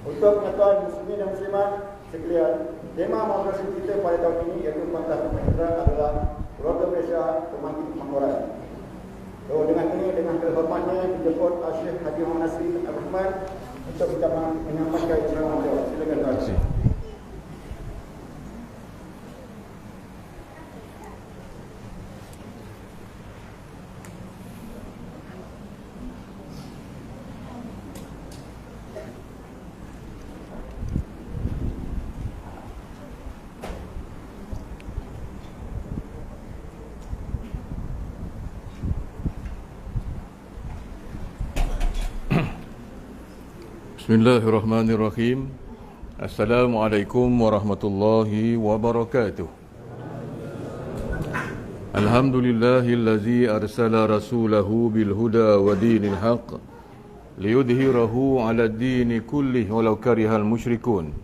Untuk pengetahuan muslimin dan muslimat sekalian, tema madrasah kita pada tahun ini iaitu Pantas Penyelenggaraan adalah Keluarga Malaysia Pembangkit Kemakmuran. So, dengan ini, dengan kehormatannya dijemput Syekh Haji Muhammad Nasri Al-Rahman untuk kita menyampaikan ceramah beliau. Silakan Tuan. Terima kasih. Bismillahirrahmanirrahim. Assalamualaikum warahmatullahi wabarakatuh. Alhamdulillahillazi arsala rasulahu bilhuda wa dinil haq liyudhhirahu ala ad-dini kullih walau karihal musyrikun.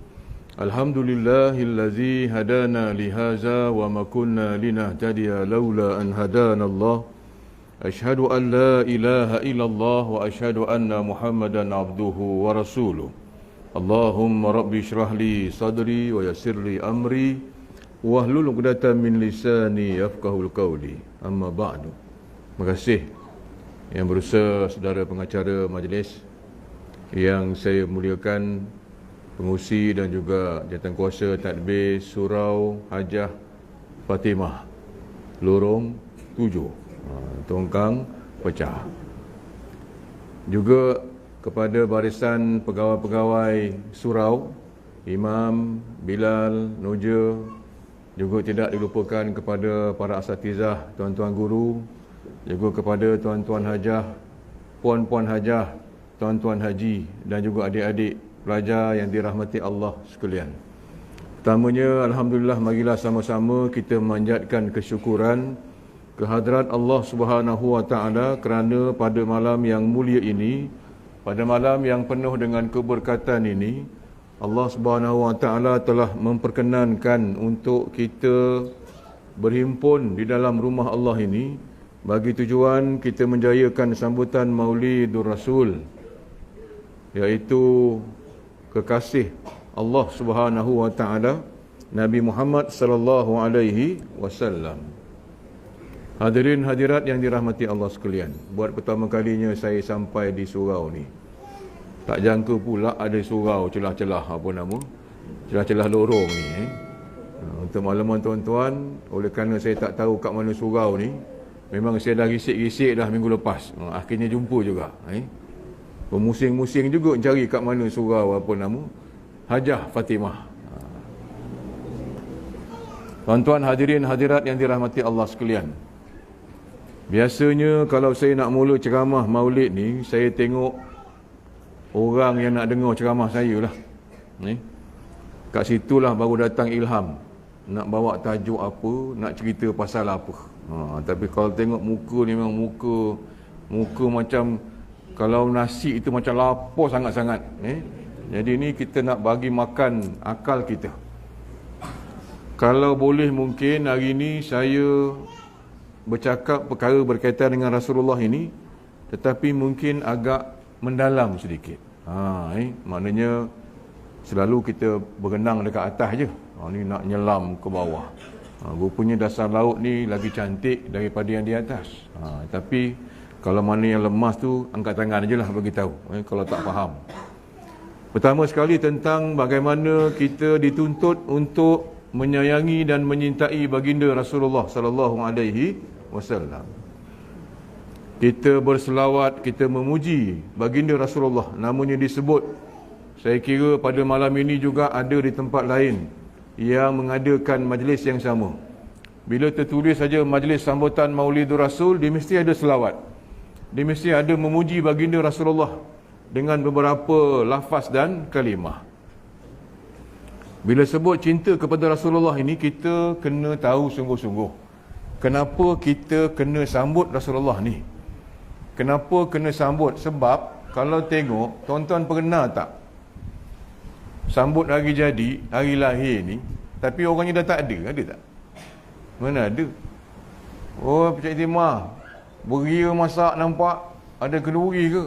Alhamdulillahillazi hadana lihaza wa ma kunna linahtadiya laula an hadana Allah. Ashhadu an la ilaha illallah wa ashhadu anna Muhammadan abduhu wa rasuluh. Allahumma rabbi shrah li sadri wa yassir li amri wahlul 'uqdatam min lisani yafqahul qawli. Amma ba'du. Terima kasih yang berusaha saudara pengacara majlis yang saya muliakan, pengurusi dan juga jawatankuasa tadbir Surau Hajah Fatimah Lorong 7 Tongkang Pecah. Juga kepada barisan pegawai-pegawai surau, Imam, Bilal, Noja, juga tidak dilupakan kepada para asatizah, tuan-tuan guru, juga kepada tuan-tuan hajah, puan-puan hajah, tuan-tuan haji dan juga adik-adik pelajar yang dirahmati Allah sekalian. Pertamanya, alhamdulillah, marilah sama-sama kita memanjatkan kesyukuran kehadrat Allah Subhanahu wa taala kerana pada malam yang mulia ini, pada malam yang penuh dengan keberkatan ini, Allah Subhanahu wa taala telah memperkenankan untuk kita berhimpun di dalam rumah Allah ini bagi tujuan kita menjayakan sambutan Maulidur Rasul, iaitu kekasih Allah Subhanahu wa taala Nabi Muhammad sallallahu alaihi wasallam. Hadirin hadirat yang dirahmati Allah sekalian, buat pertama kalinya saya sampai di surau ni. Tak jangka pula ada surau celah-celah celah-celah lorong ni. Untuk makluman tuan-tuan, oleh kerana saya tak tahu kat mana surau ni, memang saya dah risik-risik dah minggu lepas. Akhirnya jumpa juga. Bermusing-musing juga cari kat mana surau Hajah Fatimah. Tuan-tuan hadirin hadirat yang dirahmati Allah sekalian, biasanya kalau saya nak mula ceramah maulid ni, saya tengok orang yang nak dengar ceramah saya lah. Kat situlah baru datang ilham. Nak bawa tajuk apa, nak cerita pasal apa. Tapi kalau tengok muka ni memang muka macam, kalau nasi itu macam lapar sangat-sangat. Jadi ni kita nak bagi makan akal kita. Kalau boleh mungkin hari ni saya bercakap perkara berkaitan dengan Rasulullah ini, tetapi mungkin agak mendalam sedikit. Maknanya selalu kita berenang dekat atas je. Ni nak nyelam ke bawah. Rupanya dasar laut ni lagi cantik daripada yang di atas. Tapi kalau mana yang lemas tu, angkat tangan je lah bagi tahu kalau tak faham. Pertama sekali tentang bagaimana kita dituntut untuk menyayangi dan menyintai baginda Rasulullah sallallahu alaihi wasallam. Kita berselawat, kita memuji baginda Rasulullah, namanya disebut. Saya kira pada malam ini juga ada di tempat lain yang mengadakan majlis yang sama. Bila tertulis saja majlis sambutan Maulidur Rasul, dia mesti ada selawat. Dia mesti ada memuji baginda Rasulullah dengan beberapa lafaz dan kalimah. Bila sebut cinta kepada Rasulullah ini, kita kena tahu sungguh-sungguh kenapa kita kena sambut Rasulullah ni. Kenapa kena sambut? Sebab kalau tengok, tuan-tuan pernah tak sambut hari jadi, hari lahir ni, tapi orangnya dah tak ada? Ada tak? Mana ada? Oh, Cik Timah beria masak, nampak ada kenduri ke?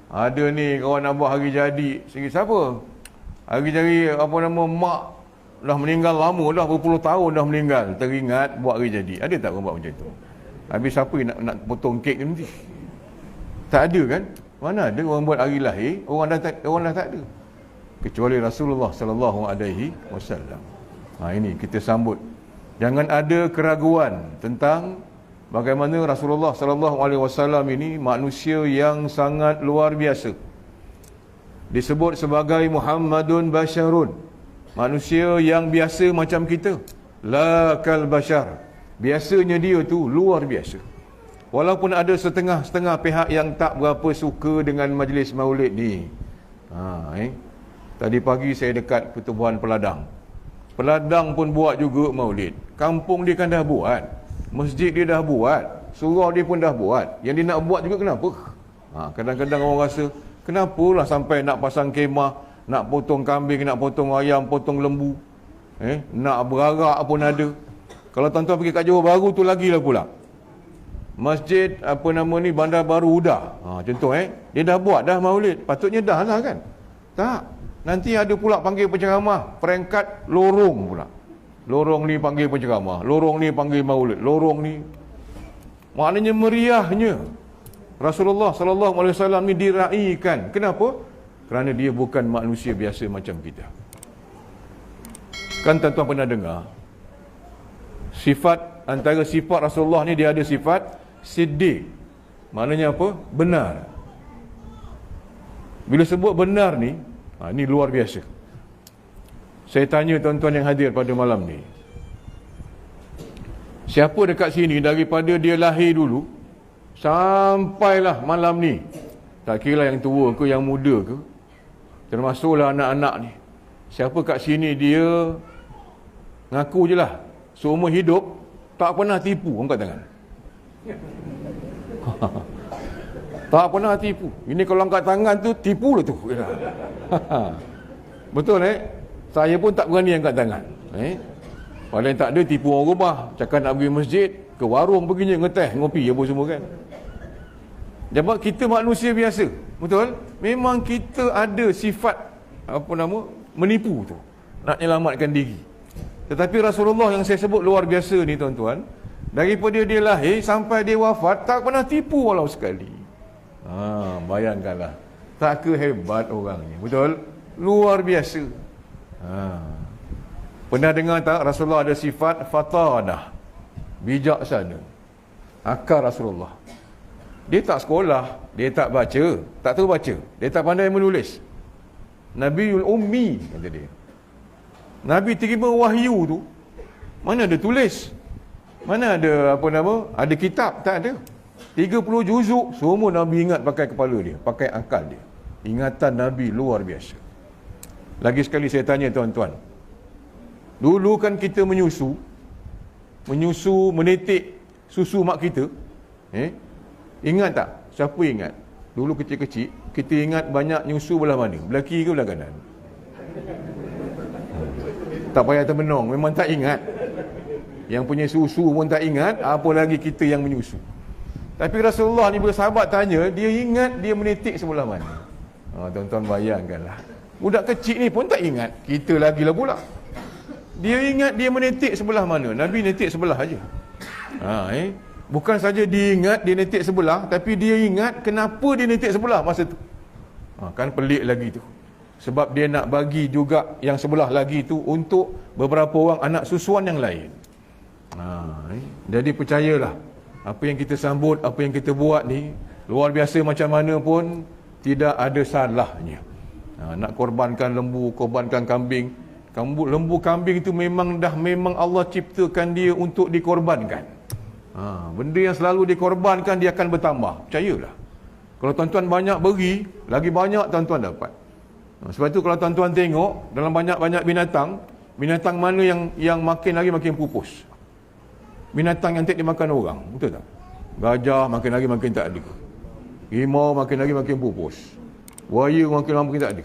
Ada ni kawan nak buat hari jadi. Siapa? Hari-hari apa nama mak dah meninggal lama dah, berpuluh tahun dah meninggal, teringat buat hari jadi. Ada tak orang buat macam tu? Habis siapa nak potong kek ni nanti? Tak ada kan? Mana ada orang buat hari lahir, orang dah tak ada. Kecuali Rasulullah sallallahu alaihi wasallam. Ini kita sambut. Jangan ada keraguan tentang bagaimana Rasulullah sallallahu alaihi wasallam ini manusia yang sangat luar biasa. Disebut sebagai Muhammadun Basyarun, manusia yang biasa macam kita. La kal bashar. Biasanya dia tu luar biasa. Walaupun ada setengah-setengah pihak yang tak berapa suka dengan majlis maulid ni. Tadi pagi saya dekat Pertubuhan Peladang. Peladang pun buat juga maulid. Kampung dia kan dah buat. Masjid dia dah buat. Surau dia pun dah buat. Yang dia nak buat juga kenapa? Kadang-kadang orang rasa, kenapalah sampai nak pasang kemah, nak potong kambing, nak potong ayam, potong lembu. Nak berarak pun ada. Kalau tuan-tuan pergi kat Johor Bahru tu lagilah pula. Masjid Bandar Baru Uda. Contoh dia dah buat dah maulid. Patutnya dah lah kan? Tak. Nanti ada pula panggil penceramah peringkat lorong pula. Lorong ni panggil penceramah, lorong ni panggil maulid, lorong ni. Maknanya meriahnya Rasulullah sallallahu alaihi wasallam ni diraikan. Kenapa? Kerana dia bukan manusia biasa macam kita. Kan tuan-tuan pernah dengar sifat, antara sifat Rasulullah ni dia ada sifat siddiq. Maknanya apa? Benar. Bila sebut benar ni, ni luar biasa. Saya tanya tuan-tuan yang hadir pada malam ni, siapa dekat sini daripada dia lahir dulu sampailah malam ni, tak kira yang tua ke yang muda ke, termasuklah anak-anak ni, siapa kat sini dia ngaku je lah seumur hidup tak pernah tipu? Angkat tangan. Tak pernah tipu. Ini kalau angkat tangan tu tipu lah tu. Betul Saya pun tak berani angkat tangan. Paling tak ada tipu orang rumah, cakap nak pergi masjid, ke warung perginya ngeteh, ngopi apa semua kan. Sebab kita manusia biasa. Betul? Memang kita ada sifat menipu tu, nak menyelamatkan diri. Tetapi Rasulullah yang saya sebut luar biasa ni tuan-tuan, daripada dia lahir sampai dia wafat tak pernah tipu walau sekali. Bayangkanlah, tak kehebat orangnya. Betul? Luar biasa. Pernah dengar tak Rasulullah ada sifat fatanah, bijaksana? Akal Rasulullah, dia tak sekolah, dia tak baca, tak tahu baca, dia tak pandai menulis. Nabiul Ummi kata dia. Nabi terima wahyu tu, mana ada tulis, mana ada ada kitab? Tak ada. 30 juzuk semua Nabi ingat pakai kepala dia, pakai akal dia. Ingatan Nabi luar biasa. Lagi sekali saya tanya tuan-tuan, dulu kan kita menyusu, menetik susu mak kita. Ingat tak? Siapa ingat? Dulu kecil-kecil, kita ingat banyak nyusu belah mana? Belah kiri ke belah kanan? Tak payah termenung, memang tak ingat. Yang punya susu pun tak ingat, apa lagi kita yang menyusu. Tapi Rasulullah ni bila sahabat tanya, dia ingat dia menitik sebelah mana. Tuan-tuan bayangkanlah, budak kecil ni pun tak ingat, kita lagi lah pula. Dia ingat dia menitik sebelah mana. Nabi nitik sebelah aja. Bukan saja dia ingat dia nitik sebelah, tapi dia ingat kenapa dia nitik sebelah masa tu. Kan pelik lagi tu. Sebab dia nak bagi juga yang sebelah lagi tu untuk beberapa orang anak susuan yang lain. Jadi percayalah, apa yang kita sambut, apa yang kita buat ni, luar biasa macam mana pun tidak ada salahnya. Nak korbankan lembu, korbankan kambing. Lembu kambing itu memang Allah ciptakan dia untuk dikorbankan. Benda yang selalu dikorbankan dia akan bertambah. Percayalah. Kalau tuan-tuan banyak beri, lagi banyak tuan-tuan dapat. Sebab tu kalau tuan-tuan tengok dalam banyak-banyak binatang mana yang makin lagi makin pupus? Binatang yang tak dimakan orang, betul tak? Gajah makin lagi makin tak ada. Rimau makin lagi makin pupus. Buaya makin lama makin tak ada.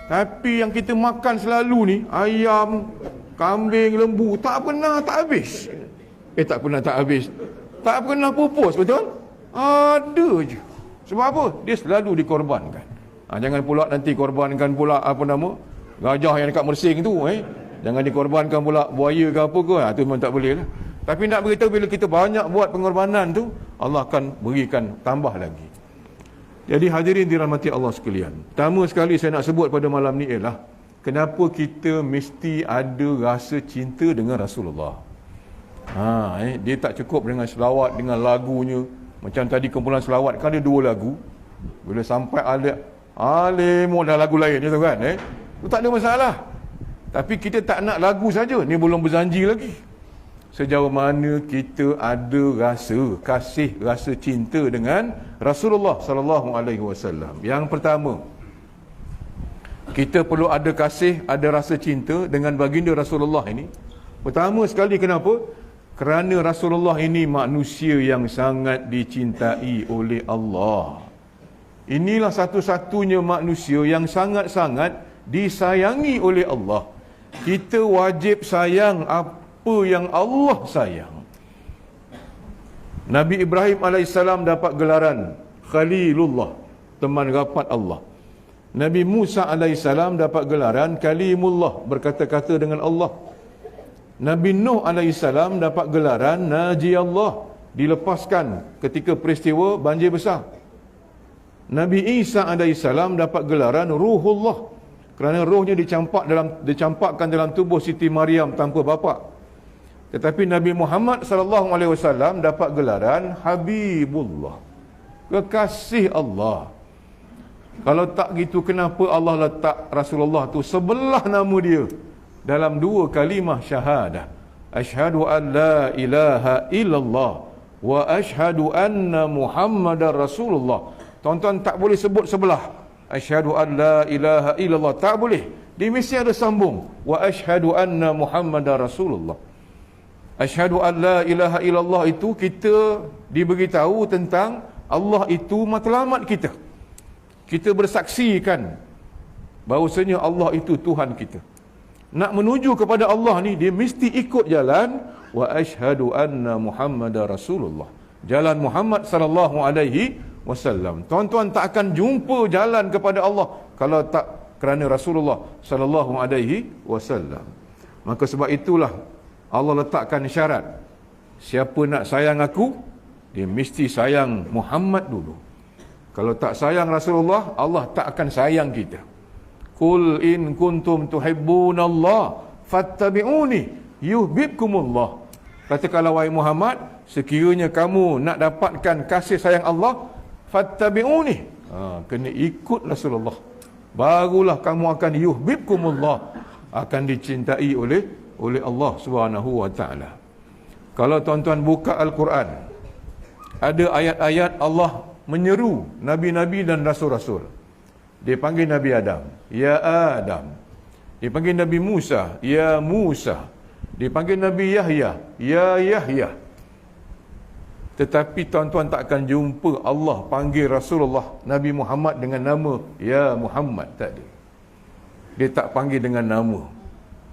Tapi yang kita makan selalu ni, ayam, kambing, lembu, tak pernah tak habis. Tak pernah tak habis. Tak pernah pupus, betul? Ada je. Sebab apa? Dia selalu dikorbankan. Jangan pula nanti korbankan pula Gajah yang dekat Mersing tu, jangan dikorbankan pula buaya ke apa ke. Itu memang tak boleh lah. Tapi nak beritahu, bila kita banyak buat pengorbanan tu, Allah akan berikan tambah lagi. Jadi hadirin dirahmati Allah sekalian, pertama sekali saya nak sebut pada malam ni ialah kenapa kita mesti ada rasa cinta dengan Rasulullah. Dia tak cukup dengan selawat, dengan lagunya. Macam tadi kumpulan selawat kan ada 2 lagu. Bila sampai Alimul dah lagu lain tu kan, tu tak ada masalah. Tapi kita tak nak lagu saja, ni belum berjanji lagi. Sejauh mana kita ada rasa kasih, rasa cinta dengan Rasulullah sallallahu alaihi wasallam. Yang pertama, kita perlu ada kasih, ada rasa cinta dengan baginda Rasulullah ini. Pertama sekali, kenapa? Kerana Rasulullah ini manusia yang sangat dicintai oleh Allah. Inilah satu-satunya manusia yang sangat-sangat disayangi oleh Allah. Kita wajib sayang apa yang Allah sayang. Nabi Ibrahim AS dapat gelaran Khalilullah, teman rapat Allah. Nabi Musa AS dapat gelaran Kalimullah, berkata-kata dengan Allah. Nabi Nuh AS dapat gelaran Naji Allah, dilepaskan ketika peristiwa banjir besar. Nabi Isa AS dapat gelaran Ruhullah, kerana rohnya dicampakkan dalam tubuh Siti Maryam tanpa bapa. Tetapi Nabi Muhammad SAW dapat gelaran Habibullah, kekasih Allah. Kalau tak gitu, kenapa Allah letak Rasulullah tu sebelah nama dia dalam 2 kalimah syahadah? Asyhadu an la ilaha illallah wa asyhadu anna Muhammadar Rasulullah. Tuan-tuan tak boleh sebut sebelah. Asyhadu an la ilaha illallah, tak boleh. Dia mesti ada sambung. Wa asyhadu anna Muhammadar Rasulullah. Asyhadu an la ilaha illallah itu kita diberitahu tentang Allah itu matlamat kita. Kita bersaksikan bahawasanya Allah itu Tuhan kita. Nak menuju kepada Allah ni, dia mesti ikut jalan wa asyhadu anna Muhammadar Rasulullah. Jalan Muhammad sallallahu alaihi wasallam. Tuan-tuan tak akan jumpa jalan kepada Allah kalau tak kerana Rasulullah sallallahu alaihi wasallam. Maka sebab itulah Allah letakkan syarat. Siapa nak sayang aku, dia mesti sayang Muhammad dulu. Kalau tak sayang Rasulullah, Allah tak akan sayang kita. Qul in kuntum tuhibbunallah fattabi'uni yuhibbukumullah. Katakanlah wahai Muhammad, sekiranya kamu nak dapatkan kasih sayang Allah, fattabi'uni. Kena ikut Rasulullah. Barulah kamu akan yuhibbukumullah, akan dicintai oleh Allah Subhanahu wa taala. Kalau tuan-tuan buka Al-Quran, ada ayat-ayat Allah menyeru nabi-nabi dan rasul-rasul. Dia panggil Nabi Adam, ya Adam. Dia panggil Nabi Musa, ya Musa. Dia panggil Nabi Yahya, ya Yahya. Tetapi tuan-tuan tak akan jumpa Allah panggil Rasulullah Nabi Muhammad dengan nama ya Muhammad, tak ada. Dia tak panggil dengan nama,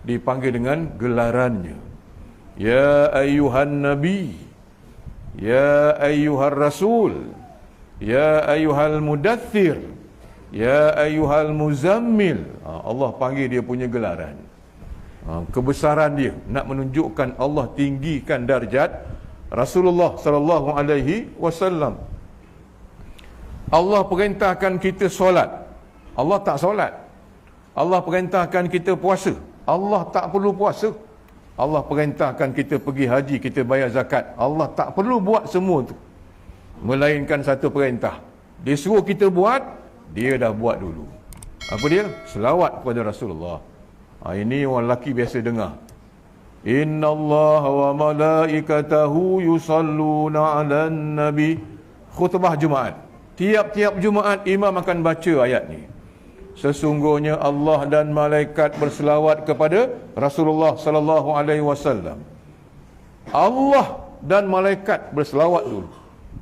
dipanggil dengan gelarannya. Ya ayyuhan nabi, ya ayyuhar rasul, ya ayyuhal mudaththir, ya ayyuhal muzammil. Allah panggil dia punya gelaran. Kebesaran dia, nak menunjukkan Allah tinggikan darjat Rasulullah sallallahu alaihi wasallam. Allah perintahkan kita solat, Allah tak solat. Allah perintahkan kita puasa, Allah tak perlu puasa. Allah perintahkan kita pergi haji, kita bayar zakat, Allah tak perlu buat semua tu. Melainkan satu perintah, dia suruh kita buat, dia dah buat dulu. Apa dia? Selawat kepada Rasulullah. Ini orang lelaki biasa dengar. Innallaha wa malaikatahu yusalluna 'alan nabi. Khutbah Jumaat, tiap-tiap Jumaat imam akan baca ayat ni. Sesungguhnya Allah dan malaikat berselawat kepada Rasulullah sallallahu alaihi wasallam. Allah dan malaikat berselawat dulu,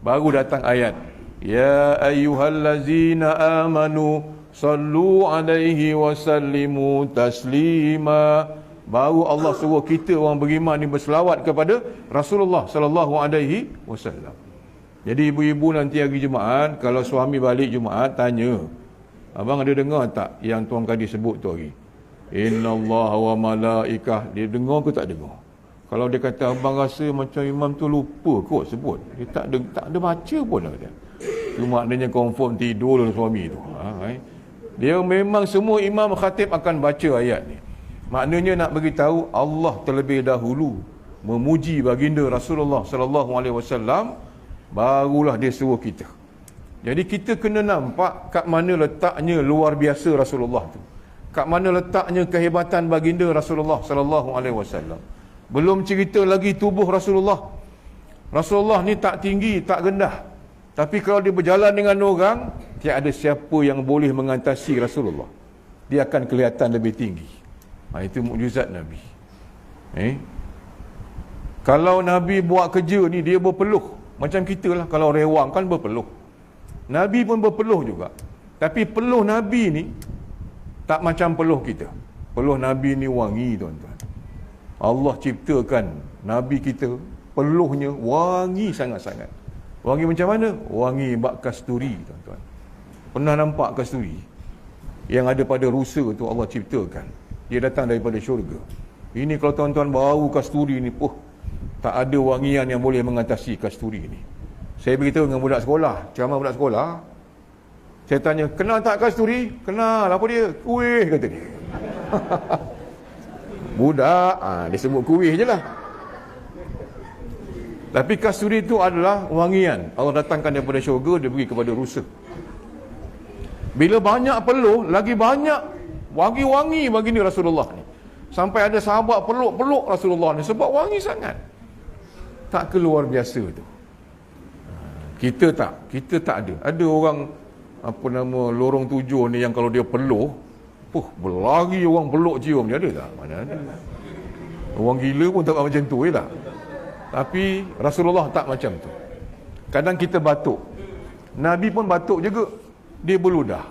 baru datang ayat ya ayyuhallazina amanu sallu alaihi wasallimu taslima. Baru Allah suruh kita orang beriman ni berselawat kepada Rasulullah sallallahu alaihi wasallam. Jadi ibu-ibu nanti hari Jumaat, kalau suami balik Jumaat, tanya, abang ada dengar tak yang Tuan Kadi sebut tu hari? Innallaha wa malaikah. Dia dengar ke tak dengar? Kalau dia kata abang rasa macam imam tu lupa kot sebut, dia tak ada baca pun lah dia. Itu maknanya confirm tidur dalam suami tu. Dia memang semua imam khatib akan baca ayat ni. Maknanya nak beritahu Allah terlebih dahulu memuji baginda Rasulullah sallallahu alaihi wasallam, barulah dia suruh kita. Jadi kita kena nampak kat mana letaknya luar biasa Rasulullah tu. Kat mana letaknya kehebatan baginda Rasulullah sallallahu alaihi wasallam. Belum cerita lagi tubuh Rasulullah. Rasulullah ni tak tinggi, tak rendah. Tapi kalau dia berjalan dengan orang, tiada siapa yang boleh mengatasi Rasulullah. Dia akan kelihatan lebih tinggi. Itu mukjizat Nabi. Kalau Nabi buat kerja ni, dia berpeluh. Macam kita lah, kalau rewang kan berpeluh. Nabi pun berpeluh juga. Tapi peluh Nabi ni tak macam peluh kita. Peluh Nabi ni wangi, tuan-tuan. Allah ciptakan Nabi kita, peluhnya wangi sangat-sangat. Wangi macam mana? Wangi bak kasturi, tuan-tuan. Pernah nampak kasturi? Yang ada pada rusa tu Allah ciptakan. Dia datang daripada syurga. Ini kalau tuan-tuan bau kasturi ni, tak ada wangian yang boleh mengatasi kasturi ni. Saya beritahu dengan budak sekolah, ceramah budak sekolah. Saya tanya, kenal tak kasturi? Kenal, apa dia? Kuih, kata dia. Budak, dia sebut kuih je lah. Tapi kasturi itu adalah wangian Allah datangkan daripada syurga, dia beri kepada rusa. Bila banyak peluh, lagi banyak wangi-wangi baginda Rasulullah ni. Sampai ada sahabat peluk-peluk Rasulullah ni sebab wangi sangat. Tak keluar biasa tu. Kita tak ada. Ada orang lorong 7 ni yang kalau dia peluh, berlari orang peluk cium dia, ada tak? Mana ada. Orang gila pun tak macam tu je lah. Tapi Rasulullah tak macam tu. Kadang kita batuk, Nabi pun batuk juga, dia berludah.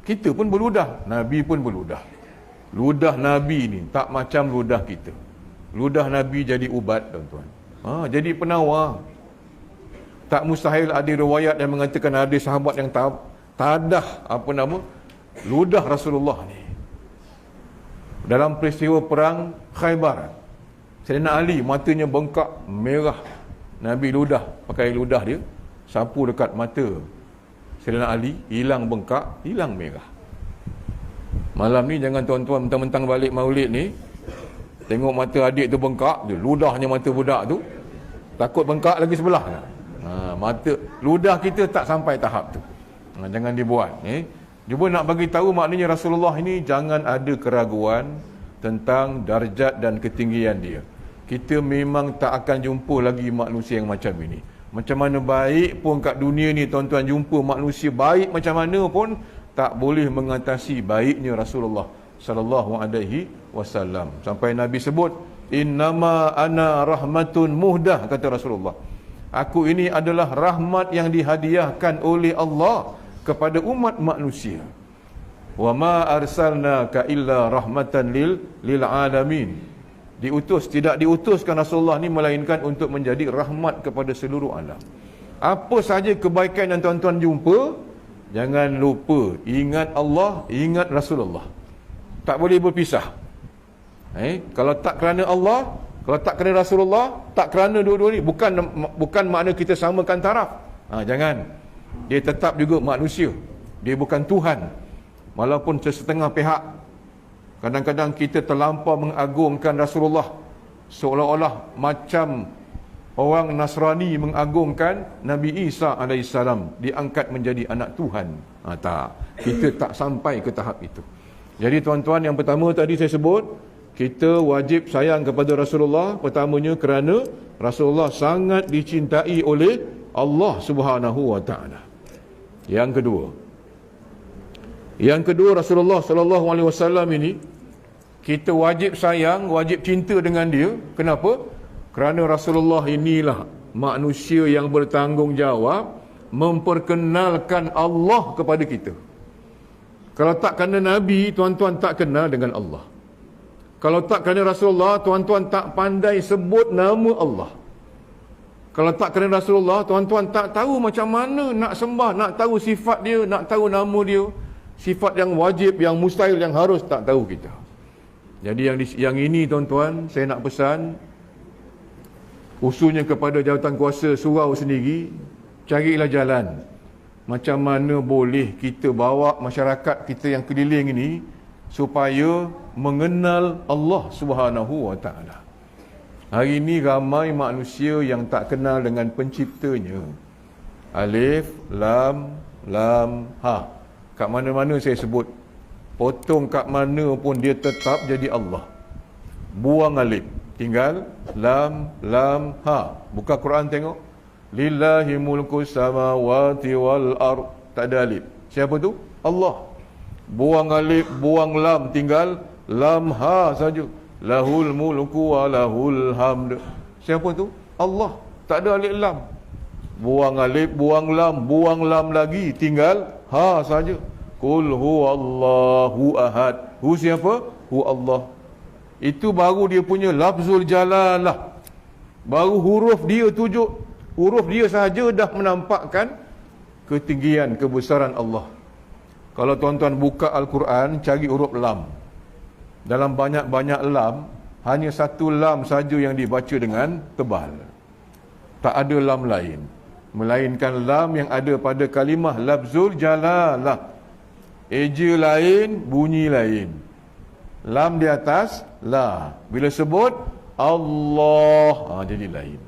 Kita pun berludah, Nabi pun berludah. Ludah Nabi ni tak macam ludah kita. Ludah Nabi jadi ubat, tuan-tuan. Jadi penawar. Tak mustahil ada riwayat yang mengatakan ada sahabat yang tadah ludah Rasulullah ni. Dalam peristiwa perang Khaybar, Sayyidina Ali matanya bengkak merah. Nabi ludah, pakai ludah dia, sapu dekat mata Sayyidina Ali, hilang bengkak, hilang merah. Malam ni jangan tuan-tuan mentang-mentang balik maulid ni, tengok mata adik tu bengkak, dia ludahnya mata budak tu, takut bengkak lagi sebelah. Mata ludah kita tak sampai tahap tu. Jangan dibuat. Cuba nak bagi tahu maknanya Rasulullah ini jangan ada keraguan tentang darjat dan ketinggian dia. Kita memang tak akan jumpa lagi manusia yang macam ini. Macam mana baik pun kat dunia ni tuan-tuan jumpa manusia baik macam mana pun tak boleh mengatasi baiknya Rasulullah sallallahu alaihi wasallam. Sampai Nabi sebut, innama ana rahmatun muhdah, kata Rasulullah. Aku ini adalah rahmat yang dihadiahkan oleh Allah kepada umat manusia. Wa ma arsalnaka illa rahmatan lil alamin. Tidak diutuskan Rasulullah ni melainkan untuk menjadi rahmat kepada seluruh alam. Apa saja kebaikan yang tuan-tuan jumpa, jangan lupa ingat Allah, ingat Rasulullah. Tak boleh berpisah. Kalau tak kerana Allah, kalau tak kerana Rasulullah, tak kerana dua-dua ni, bukan makna kita samakan taraf. Jangan. Dia tetap juga manusia. Dia bukan Tuhan. Walaupun sesetengah pihak, kadang-kadang kita terlampau mengagungkan Rasulullah, seolah-olah macam orang Nasrani mengagungkan Nabi Isa AS, diangkat menjadi anak Tuhan. Tak. Kita tak sampai ke tahap itu. Jadi tuan-tuan, yang pertama tadi saya sebut, kita wajib sayang kepada Rasulullah. Pertamanya kerana Rasulullah sangat dicintai oleh Allah Subhanahu wa taala. Yang kedua, Rasulullah sallallahu alaihi wasallam ini kita wajib sayang, wajib cinta dengan dia. Kenapa? Kerana Rasulullah inilah manusia yang bertanggungjawab memperkenalkan Allah kepada kita. Kalau tak kerana Nabi, tuan-tuan tak kenal dengan Allah. Kalau tak kerana Rasulullah, tuan-tuan tak pandai sebut nama Allah. Kalau tak kerana Rasulullah, tuan-tuan tak tahu macam mana nak sembah, nak tahu sifat dia, nak tahu nama dia. Sifat yang wajib, yang mustahil, yang harus, tak tahu kita. Jadi yang ini tuan-tuan, saya nak pesan khususnya kepada jawatan kuasa surau sendiri, carilah jalan macam mana boleh kita bawa masyarakat kita yang keliling ini supaya mengenal Allah Subhanahu wa taala. Hari ini ramai manusia yang tak kenal dengan penciptanya. Alif, lam, ha. Kat mana-mana saya sebut, potong kat mana pun dia tetap jadi Allah. Buang alif, tinggal lam, ha. Buka Quran tengok. Lillahi mulku samawati wal ard. Tak ada alif. Siapa tu? Allah. Buang alif, buang lam, tinggal lam ha saja. Lahul mulku wa lahul hamd. Siapa tu? Allah. Tak ada alif lam. Buang alif, buang lam lagi, tinggal ha saja. Qul huwallahu ahad. Hu siapa? Hu Allah. Itu baru dia punya lafzul jalalah. Baru huruf dia huruf dia sahaja dah menampakkan ketinggian, kebesaran Allah. Kalau tuan-tuan buka Al-Quran, cari huruf lam. Dalam banyak-banyak lam, hanya satu lam saja yang dibaca dengan tebal. Tak ada lam lain. Melainkan lam yang ada pada kalimah lafzul jalalah. Eja lain, bunyi lain. Lam di atas, la. Bila sebut Allah, jadi lain.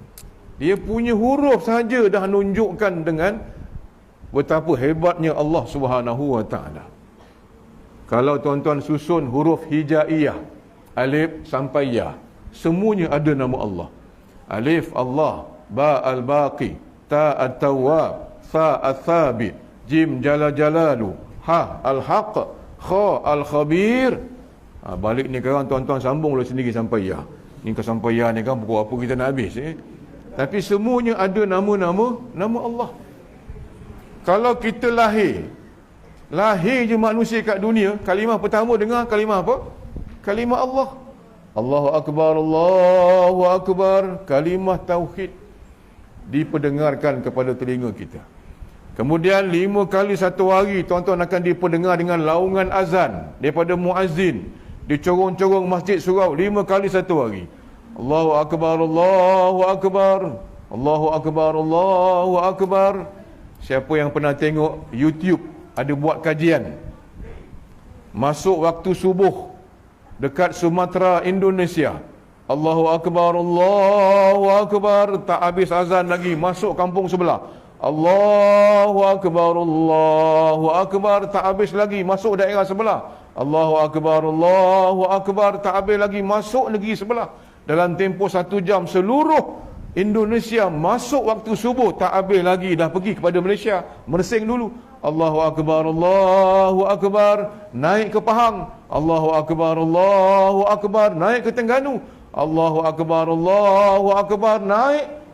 Dia punya huruf saja dah menunjukkan dengan betapa hebatnya Allah Subhanahu wa taala. Kalau tuan-tuan susun huruf hijaiyah, alif sampai ya, semuanya ada nama Allah. Alif Allah, ba al-baqi, ta at-tawwab, fa at-thabit, jim jala-jalalu, ha al-haq, kha al-khabir. Balik ni sekarang tuan-tuan sambunglah sendiri sampai ya. Ni ke sampai ya ni kan pukul apa kita nak habis Tapi semuanya ada nama Allah. Kalau kita lahir je manusia kat dunia, kalimah pertama dengar kalimah apa? Kalimah Allah. Allahu Akbar, Allahu Akbar. Kalimah tauhid diperdengarkan kepada telinga kita. Kemudian 5 kali satu hari tuan-tuan akan diperdengar dengan laungan azan daripada muazzin di corong-corong masjid surau 5 kali satu hari. Allahu Akbar, Allahu Akbar, Allahu Akbar, Allahu Akbar. Siapa yang pernah tengok YouTube, ada buat kajian masuk waktu subuh dekat Sumatera, Indonesia. Allahu Akbar, Allahu Akbar, tak habis azan lagi, masuk kampung sebelah. Allahu Akbar, Allahu Akbar, tak habis lagi, masuk daerah sebelah. Allahu Akbar, Allahu Akbar, tak habis lagi, masuk negeri sebelah. Dalam tempoh 1 jam seluruh Indonesia masuk waktu subuh, tak habis lagi, dah pergi kepada Malaysia, mersing dulu. Allahu Akbar, Allahu Akbar, naik ke Pahang. Allahu Akbar, Allahu Akbar, naik ke Terengganu. Allahu Akbar, Allahu Akbar, naik.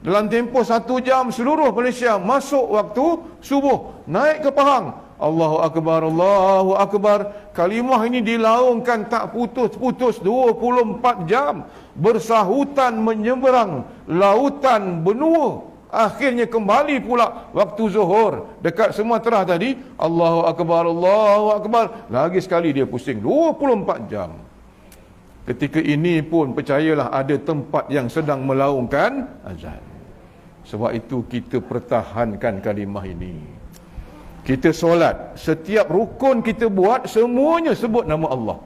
Dalam tempoh 1 jam seluruh Malaysia masuk waktu subuh, naik ke Pahang. Allahu Akbar, Allahu Akbar. Kalimah ini dilaungkan tak putus-putus 24 jam. Bersahutan menyeberang lautan benua. Akhirnya kembali pula waktu zuhur dekat Sumatera tadi. Allahu Akbar, Allahu Akbar. Lagi sekali dia pusing 24 jam. Ketika ini pun percayalah ada tempat yang sedang melaungkan azan. Sebab itu kita pertahankan kalimah ini. Kita solat, setiap rukun kita buat, semuanya sebut nama Allah.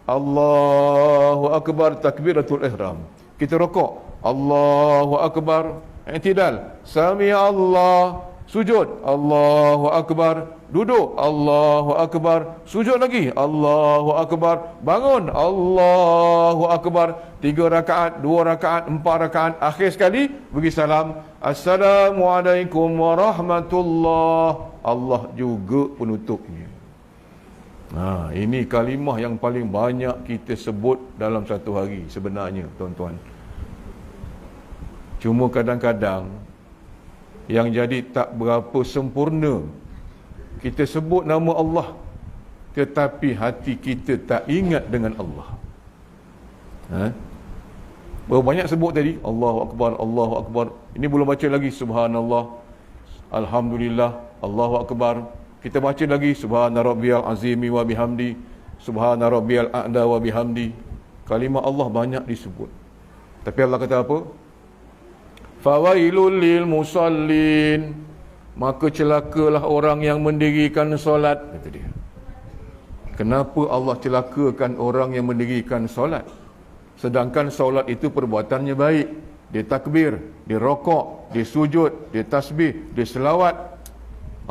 Allahu Akbar, takbiratul ihram. Kita rukuk, Allahu Akbar, i'tidal, sami Allah, sujud, Allahu Akbar, duduk, Allahu Akbar, sujud lagi, Allahu Akbar, bangun, Allahu Akbar, 3 rakaat, 2 rakaat, 4 rakaat, akhir sekali beri salam, Assalamualaikum warahmatullahi. Allah juga penutupnya. Ini kalimah yang paling banyak kita sebut dalam satu hari sebenarnya, tuan-tuan. Cuma kadang-kadang yang jadi tak berapa sempurna, kita sebut nama Allah tetapi hati kita tak ingat dengan Allah. Berapa banyak sebut tadi? Allahu Akbar, Allahu Akbar. Ini belum baca lagi Subhanallah, Alhamdulillah, Allahu Akbar. Kita baca lagi Subhana Rabbiyal Azimi wa bihamdi, Subhana rabbiyal a'la wa bihamdi. Kalimah Allah banyak disebut. Tapi Allah kata apa? Fawailul lil musallin. Maka celakalah orang yang mendirikan solat, kata dia. Kenapa Allah celakakan orang yang mendirikan solat? Sedangkan solat itu perbuatannya baik. Dia takbir, dia rokok, dia sujud, dia tasbih, dia selawat.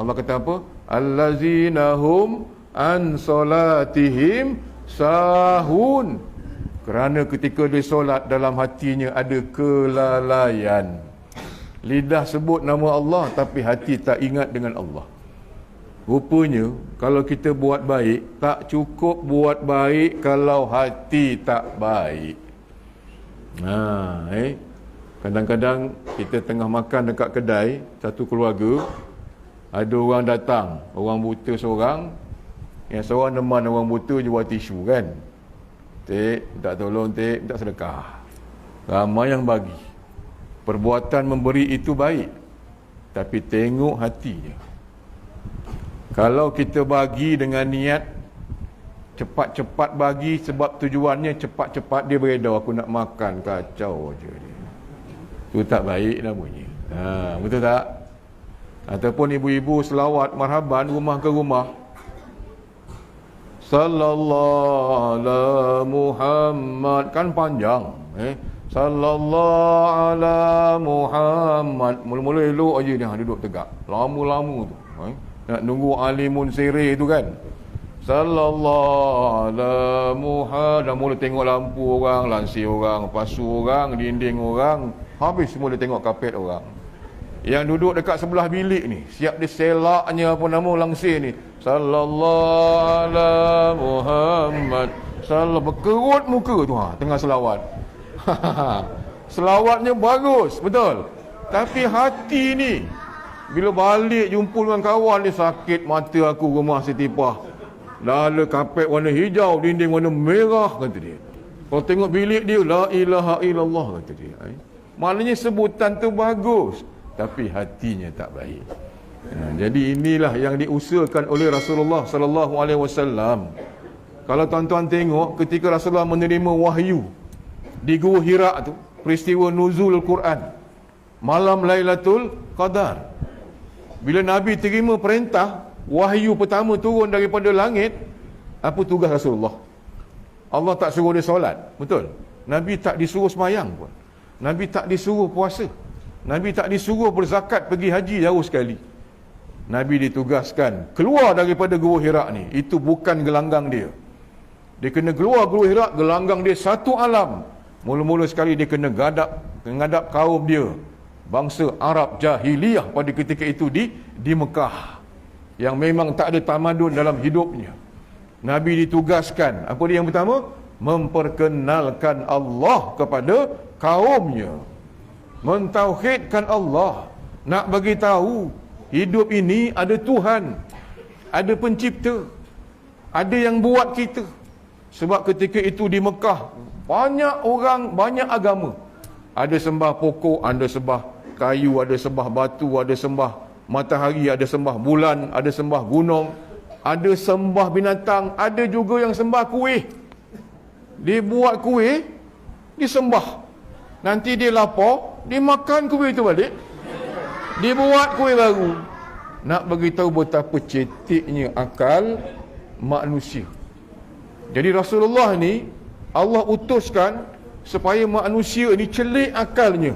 Allah kata apa? Allazina hum an solatihim sahun. Kerana ketika dia solat, dalam hatinya ada kelalaian. Lidah sebut nama Allah, tapi hati tak ingat dengan Allah. Rupanya kalau kita buat baik, tak cukup buat baik kalau hati tak baik. Kadang-kadang kita tengah makan dekat kedai, satu keluarga, ada orang datang, orang buta seorang, yang seorang teman orang buta jual tisu kan. Tik, tak tolong tik, tak sedekah. Ramai yang bagi. Perbuatan memberi itu baik, tapi tengok hatinya. Kalau kita bagi dengan niat cepat-cepat bagi sebab tujuannya cepat-cepat dia beredar, aku nak makan, kacau je dia. Tu tak baik namanya. Betul tak? Ataupun ibu-ibu selawat marhaban rumah ke rumah. Sallallahu ala Muhammad, kan panjang. Sallallahu ala Muhammad. Mula-mula elok aja dia duduk tegak. Lama-lama tu. Nak nunggu alimun siri tu kan. Sallallahu ala Muhammad. Dah mula tengok lampu orang, lansir orang, pasu orang, dinding orang. Habis semua dia tengok kapet orang. Yang duduk dekat sebelah bilik ni, siap dia selaknya apa nama langsir ni. Sallallahu ala Muhammad. Berkerut muka tu tengah selawat. Selawatnya bagus, betul. Tapi hati ni, bila balik jumpa dengan kawan dia, sakit mata aku rumah setipah. Lala kapet warna hijau, dinding warna merah, kata dia. Kalau tengok bilik dia, la ilaha illallah, kata dia. Maknanya sebutan tu bagus, tapi hatinya tak baik. Jadi inilah yang diusahakan oleh Rasulullah sallallahu alaihi wasallam. Kalau tuan-tuan tengok ketika Rasulullah menerima wahyu di Gua Hira tu, peristiwa nuzul Al-Quran, malam Lailatul Qadar. Bila Nabi terima perintah, wahyu pertama turun daripada langit, apa tugas Rasulullah? Allah tak suruh dia solat, betul? Nabi tak disuruh semayang pun. Nabi tak disuruh puasa. Nabi tak disuruh berzakat, pergi haji jauh sekali. Nabi ditugaskan keluar daripada Gua Hira ni. Itu bukan gelanggang dia. Dia kena keluar Gua Hira, gelanggang dia satu alam. Mula-mula sekali dia kena menghadap kaum dia, bangsa Arab jahiliyah pada ketika itu di Mekah, yang memang tak ada tamadun dalam hidupnya. Nabi ditugaskan, apa dia yang pertama? Memperkenalkan Allah kepada kaumnya, mentauhidkan Allah, nak bagi tahu hidup ini ada Tuhan, ada pencipta, ada yang buat kita. Sebab ketika itu di Mekah, banyak orang, banyak agama. Ada sembah pokok, ada sembah kayu, ada sembah batu, ada sembah matahari, ada sembah bulan, ada sembah gunung, ada sembah binatang, ada juga yang sembah kuih. Dia buat kuih, disembah. Nanti dia lapar, dia makan kuih itu balik. Dia buat kuih baru. Nak beritahu betapa cetiknya akal manusia. Jadi Rasulullah ni Allah utuskan supaya manusia ni celik akalnya.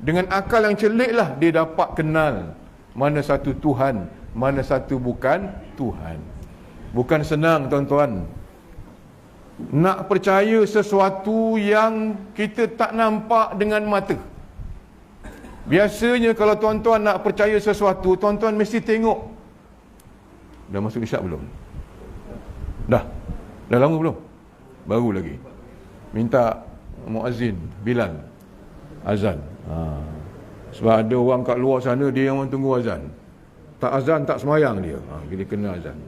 Dengan akal yang celiklah dia dapat kenal mana satu Tuhan, mana satu bukan Tuhan. Bukan senang tuan-tuan nak percaya sesuatu yang kita tak nampak dengan mata. Biasanya kalau tuan-tuan nak percaya sesuatu, tuan-tuan mesti tengok. Dah masuk isyak belum? Dah lama belum? Baru lagi. Minta muazzin Bilal azan. Sebab ada orang kat luar sana, dia yang tunggu azan. Tak azan tak semayang dia. Dia kena azan.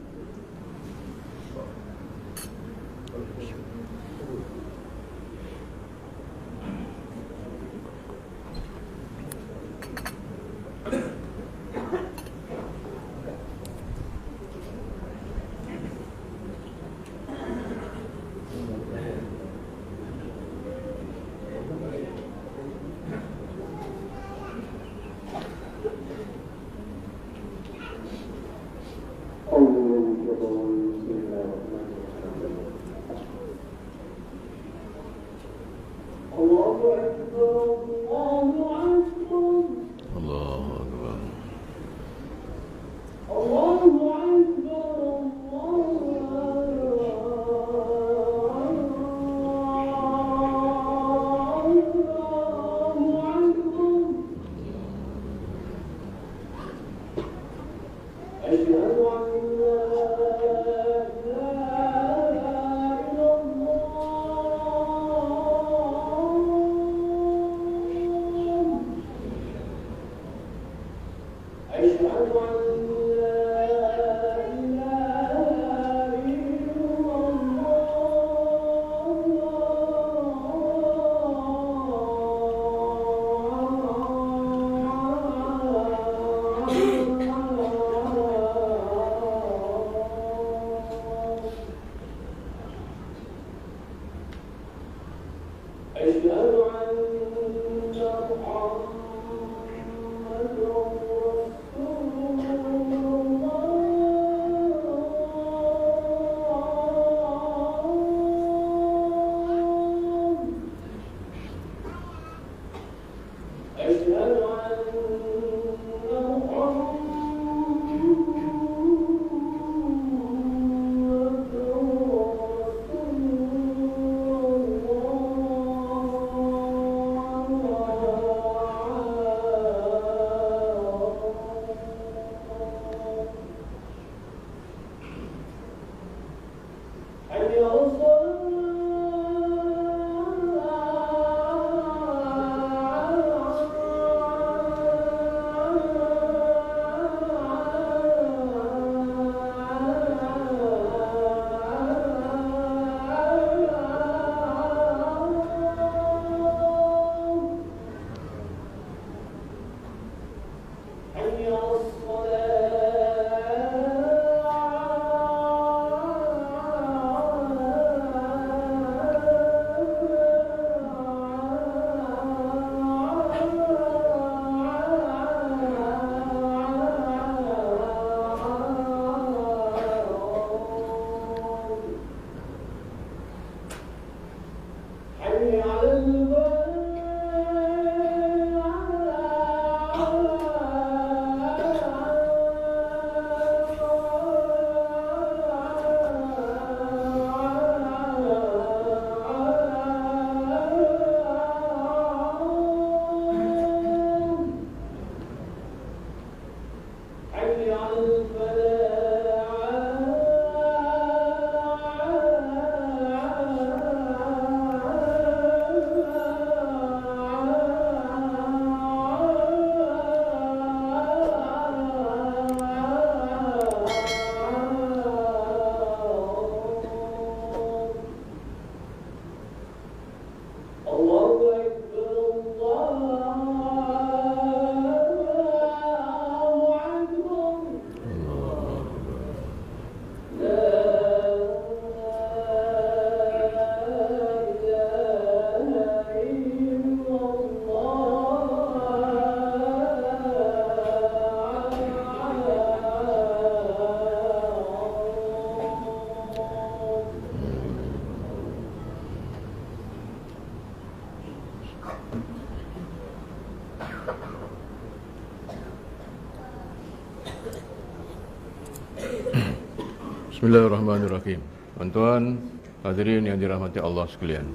Bismillahirrahmanirrahim. Tuan-tuan, hadirin yang dirahmati Allah sekalian.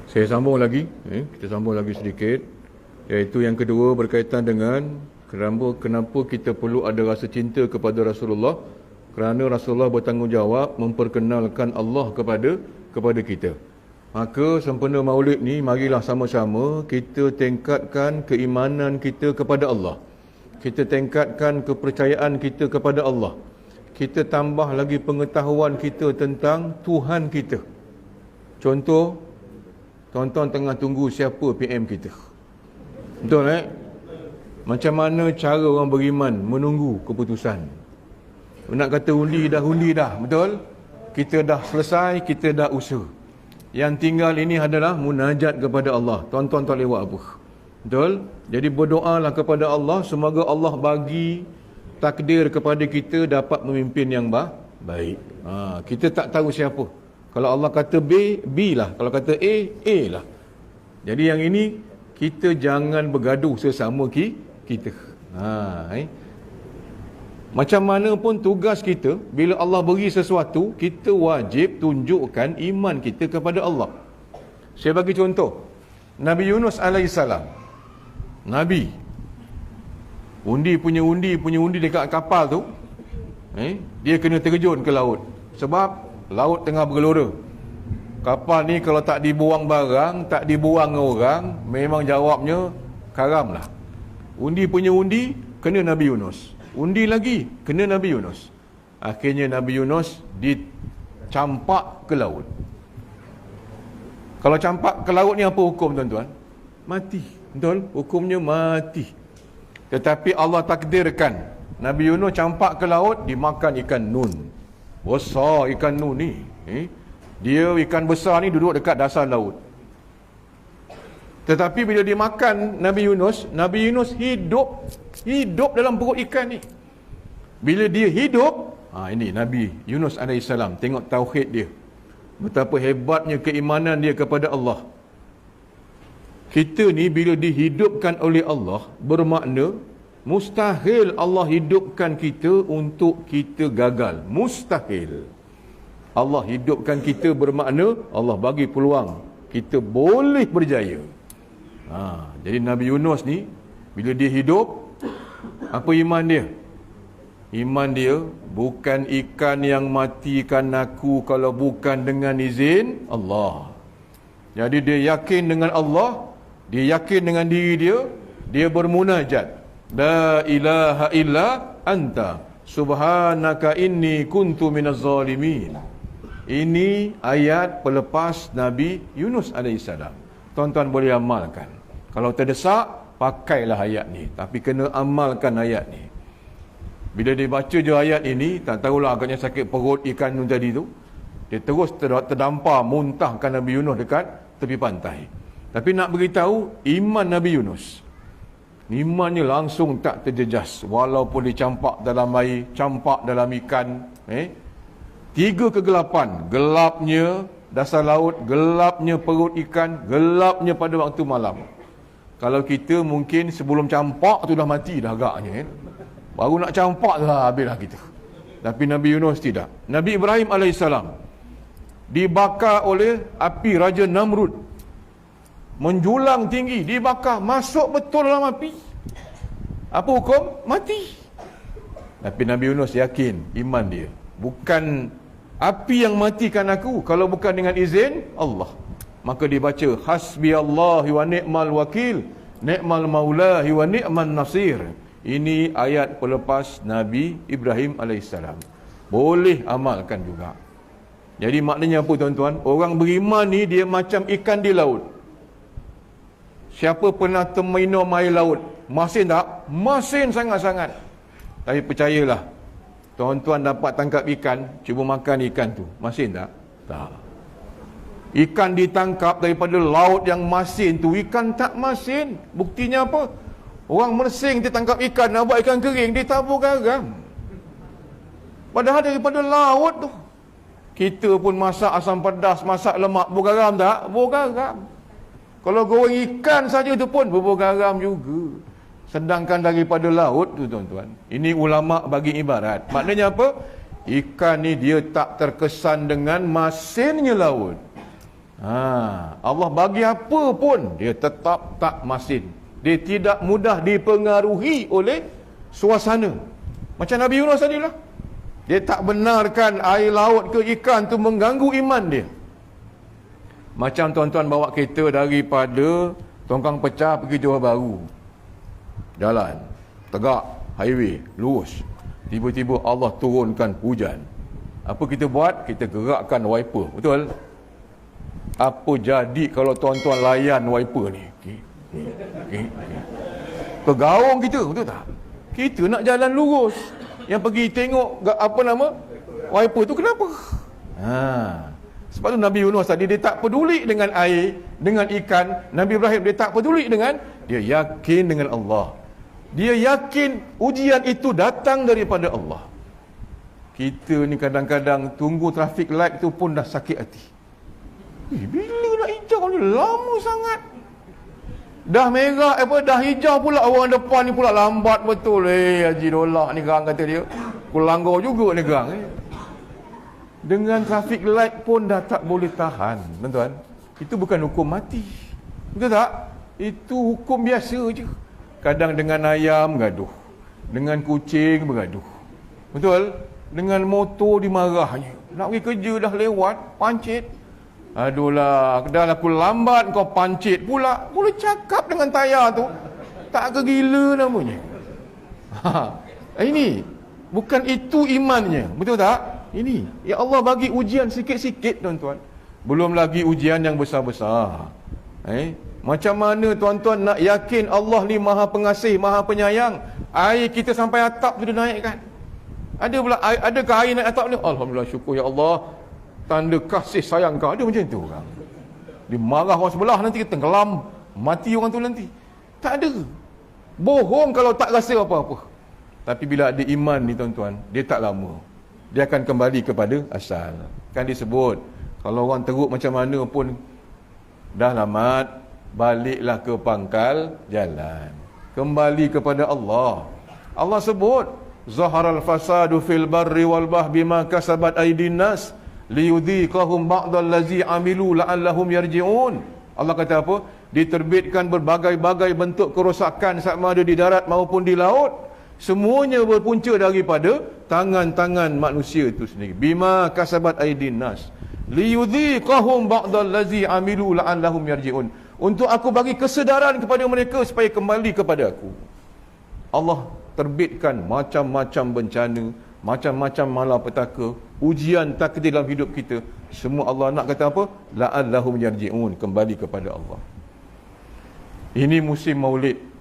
Saya sambung lagi, kita sambung lagi sedikit, iaitu yang kedua berkaitan dengan kenapa kita perlu ada rasa cinta kepada Rasulullah. Kerana Rasulullah bertanggungjawab memperkenalkan Allah kepada kita. Maka sempena Maulid ni, marilah sama-sama kita tingkatkan keimanan kita kepada Allah. Kita tingkatkan kepercayaan kita kepada Allah. Kita tambah lagi pengetahuan kita tentang Tuhan kita. Contoh, tuan-tuan tengah tunggu siapa PM kita. Betul Macam mana cara orang beriman menunggu keputusan? Nak kata undi dah, betul? Kita dah selesai, kita dah usaha. Yang tinggal ini adalah munajat kepada Allah. Tuan-tuan tak lewat apa. Betul? Jadi berdoalah kepada Allah, semoga Allah bagi takdir kepada kita dapat memimpin yang baik. Kita tak tahu siapa. Kalau Allah kata B, B lah. Kalau kata A, A lah. Jadi yang ini, kita jangan bergaduh sesama kita. Macam mana pun tugas kita, bila Allah beri sesuatu, kita wajib tunjukkan iman kita kepada Allah. Saya bagi contoh. Nabi Yunus alaihissalam. Nabi. Undi punya undi dekat kapal tu, dia kena terjun ke laut. Sebab laut tengah bergelora. Kapal ni kalau tak dibuang barang, tak dibuang orang, memang jawabnya karam lah. Undi punya undi, kena Nabi Yunus. Undi lagi, kena Nabi Yunus. Akhirnya Nabi Yunus dicampak ke laut. Kalau campak ke laut ni apa hukum tuan-tuan? Mati. Betul? Hukumnya mati. Tetapi Allah takdirkan Nabi Yunus campak ke laut, dimakan ikan nun. Besar ikan nun ni. Dia ikan besar ni duduk dekat dasar laut. Tetapi bila dimakan Nabi Yunus hidup dalam perut ikan ni. Bila dia hidup, ini Nabi Yunus alaihissalam, tengok tauhid dia. Betapa hebatnya keimanan dia kepada Allah. Kita ni bila dihidupkan oleh Allah, bermakna mustahil Allah hidupkan kita untuk kita gagal. Mustahil. Allah hidupkan kita bermakna Allah bagi peluang kita boleh berjaya. Jadi Nabi Yunus ni bila dia hidup, apa iman dia? Iman dia bukan ikan yang matikan aku kalau bukan dengan izin Allah. Jadi dia yakin dengan Allah, dia yakin dengan diri dia, dia bermunajat, la ilaha illa anta subhanaka inni kuntu minaz zalimin. Ini ayat pelepas Nabi Yunus AS. Tuan-tuan boleh amalkan. Kalau terdesak, pakailah ayat ni, tapi kena amalkan ayat ni. Bila dia baca je ayat ini, tak tahulah agaknya sakit perut ikan tu tadi tu, dia terus terdampar muntahkan Nabi Yunus dekat tepi pantai. Tapi nak beritahu, iman Nabi Yunus, imannya langsung tak terjejas, walaupun dicampak dalam air, campak dalam ikan. 3 kegelapan, gelapnya dasar laut, gelapnya perut ikan, gelapnya pada waktu malam. Kalau kita mungkin sebelum campak tu dah mati dah agaknya, baru nak campak dah habislah kita. Tapi Nabi Yunus tidak. Nabi Ibrahim AS dibakar oleh api Raja Namrud, menjulang tinggi, dibakar, masuk betul dalam api. Apa hukum? Mati. Tapi Nabi Yunus yakin, iman dia, bukan api yang matikan aku kalau bukan dengan izin Allah. Maka dibaca hasbiyallahu wa ni'mal wakil, ni'mal maulahi wa ni'man nasir. Ini ayat pelepas Nabi Ibrahim AS. Boleh amalkan juga. Jadi maknanya apa tuan-tuan? Orang beriman ni dia macam ikan di laut. Siapa pernah terminum air laut? Masin tak? Masin sangat-sangat. Tapi percayalah, tuan-tuan dapat tangkap ikan, cuba makan ikan tu, masin tak? Tak. Ikan ditangkap daripada laut yang masin tu, ikan tak masin. Buktinya apa? Orang Mersing dia tangkap ikan, nak buat ikan kering, dia tabur garam. Padahal daripada laut tu. Kita pun masak asam pedas, masak lemak, bergaram tak? Bergaram. Kalau goreng ikan saja tu pun bergaram juga. Sedangkan daripada laut tu tuan-tuan, ini ulama bagi ibarat. Maknanya apa? Ikan ni dia tak terkesan dengan masinnya laut. Allah bagi apa pun, dia tetap tak masin. Dia tidak mudah dipengaruhi oleh suasana. Macam Nabi Yunus tadilah. Dia tak benarkan air laut ke ikan tu mengganggu iman dia. Macam tuan-tuan bawa kereta daripada Tongkang Pecah pergi Johor Bahru. Jalan tegak, highway lurus. Tiba-tiba Allah turunkan hujan. Apa kita buat? Kita gerakkan wiper. Betul? Apa jadi kalau tuan-tuan layan wiper ni? Kegaung kita, betul tak? Kita nak jalan lurus, yang pergi tengok apa nama wiper tu kenapa? Sebab tu Nabi Yunus tadi dia tak peduli dengan air, dengan ikan. Nabi Ibrahim dia tak peduli dengan, dia yakin dengan Allah. Dia yakin ujian itu datang daripada Allah. Kita ni kadang-kadang tunggu traffic light tu pun dah sakit hati. Bila nak hijau ni lama sangat. Dah merah dah hijau pula, orang depan ni pula lambat betul. Haji Dolak ni gerang kata dia. Kulanggar juga ni gerang. Dengan traffic light pun dah tak boleh tahan, tuan-tuan. Itu bukan hukum mati. Betul tak? Itu hukum biasa je. Kadang dengan ayam gaduh, dengan kucing bergaduh. Betul? Dengan motor dimarahnya. Nak pergi kerja dah lewat, pancit. Aduhlah, dah aku lambat kau pancit pula. Boleh cakap dengan tayar tu. Tak kegila namanya. Ini bukan itu imannya. Betul tak? Ini ya Allah bagi ujian sikit-sikit tuan-tuan. Belum lagi ujian yang besar-besar. Macam mana tuan-tuan nak yakin Allah ni Maha Pengasih, Maha Penyayang? Air kita sampai atap tu dia naikkan. Adakah air naik atap ni? Alhamdulillah, syukur ya Allah. Tanda kasih sayang kau. Ada macam tu orang. Dia marah orang sebelah, nanti kita tenggelam, mati orang tu nanti. Tak ada. Bohong kalau tak rasa apa-apa. Tapi bila ada iman ni tuan-tuan, dia tak lama. Dia akan kembali kepada asal. Kan disebut, kalau orang teruk macam mana pun dah lamat, baliklah ke pangkal jalan. Kembali kepada Allah. Allah sebut, Zaharal fasadu fil barri wal bahri bima kasabat aydin nas liyudhiqahum ba'dallazi amilu la'allahum yarji'un. Allah kata apa? Diterbitkan berbagai-bagai bentuk kerosakan sama ada di darat maupun di laut, Semuanya berpunca daripada tangan-tangan manusia itu sendiri. Bima kasabat aydin nas liyudhiqahum ba'dallazi amilu la'allahum yarji'un. Untuk aku bagi kesedaran kepada mereka supaya kembali kepada aku. Allah terbitkan macam-macam bencana, macam-macam malapetaka, ujian takdir dalam hidup kita. Semua Allah nak kata apa? La'allahum yarji'un, kembali kepada Allah. Ini musim Maulid.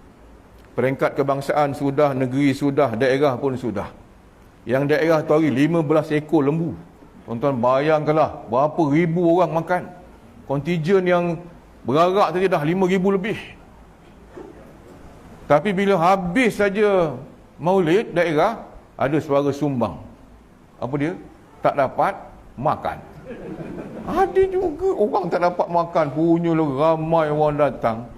Peringkat kebangsaan sudah, negeri sudah, daerah pun sudah. Yang daerah tu hari 15 ekor lembu. Tuan-tuan bayangkanlah berapa ribu orang makan. Kontijen yang berarak tadi dah 5,000 lebih. Tapi bila habis saja Maulid daerah, ada suara sumbang. Apa dia? Tak dapat makan. Ada juga orang tak dapat makan, punyalah ramai orang datang.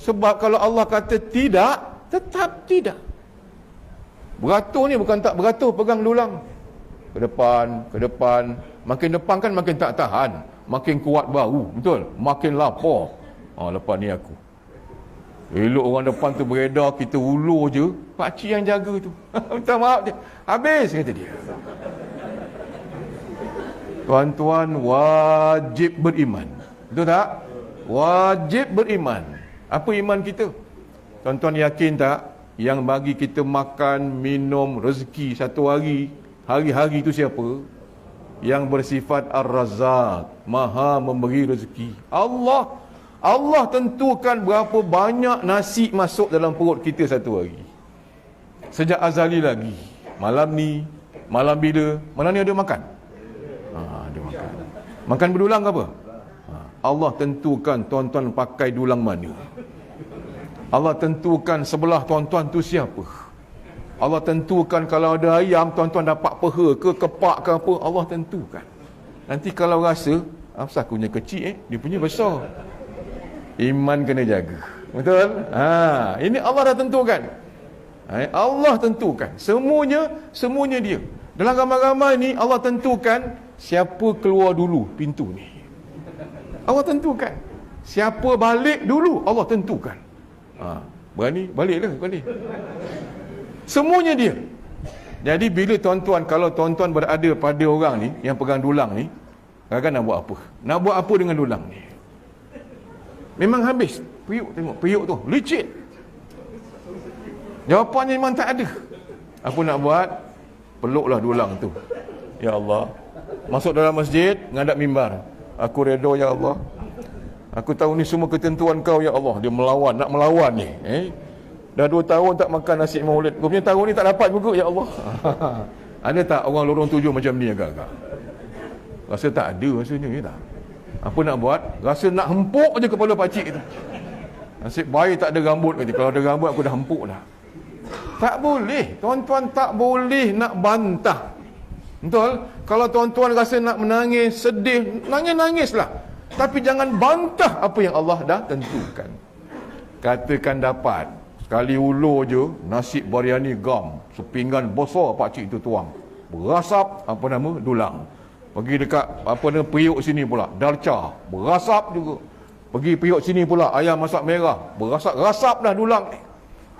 Sebab kalau Allah kata tidak, tetap tidak. Beratur ni bukan tak beratur, pegang dulang. Ke depan. Makin depan kan makin tak tahan. Makin kuat bau, betul? Makin lapar. Lepas ni aku. Elok orang depan tu beredar, kita ulur je. Pakcik yang jaga tu. Minta maaf dia. Habis, kata dia. Tuan-tuan wajib beriman. Betul tak? Wajib beriman. Apa iman kita? Tuan-tuan yakin tak? Yang bagi kita makan, minum, rezeki satu hari, hari-hari itu siapa? Yang bersifat Ar-Razzaq, Maha memberi rezeki. Allah. Allah tentukan berapa banyak nasi masuk dalam perut kita satu hari. Sejak azali lagi. Malam ni, malam bila? Malam ni ada makan? Ada makan. Makan berdulang ke apa? Allah tentukan tuan-tuan pakai dulang mana. Allah tentukan sebelah tuan-tuan tu siapa. Allah tentukan kalau ada ayam tuan-tuan dapat peha ke kepak ke apa, Allah tentukan. Nanti kalau rasa asal aku punya kecil dia punya besar. Iman kena jaga. Betul? Ini Allah dah tentukan. Allah tentukan. Semuanya dia. Dalam ramai-ramai ni Allah tentukan siapa keluar dulu pintu ni. Allah tentukan. Siapa balik dulu, Allah tentukan. Berani, baliklah, balik. Semuanya dia. Jadi bila tuan-tuan, kalau tuan-tuan berada pada orang ni, yang pegang dulang ni, kadang-kadang nak buat apa? Nak buat apa dengan dulang ni? Memang habis. Periuk, tengok, periuk tu, licin. Jawapannya memang tak ada. Apa nak buat? Peluklah dulang tu. Ya Allah. Masuk dalam masjid, ngadap mimbar. Aku redha ya Allah. Aku tahu ni semua ketentuan kau ya Allah. Dia melawan, nak melawan ni. Dah 2 tahun tak makan nasi Maulid. Kau punya tahun ni tak dapat juga ya Allah. Ada tak orang lorong 7 macam ni agak-agak? Rasa tak ada rasanya ya tak? Apa nak buat? Rasa nak hempuk je kepala pakcik tu. Nasib baik tak ada rambut kata. Kalau ada rambut aku dah hempuk dah. Tak boleh. Tuan-tuan tak boleh nak bantah. Betul? Kalau tuan-tuan rasa nak menangis, sedih, nangis-nangislah. Tapi jangan bantah apa yang Allah dah tentukan. Katakan dapat. Sekali ulur je, nasi biryani gam. Sepinggan besar pakcik tu tuang. Berasap, apa nama, dulang. Pergi dekat, apa nama, periuk sini pula. Dalca, berasap juga. Pergi periuk sini pula, ayam masak merah. Berasap dah dulang ni.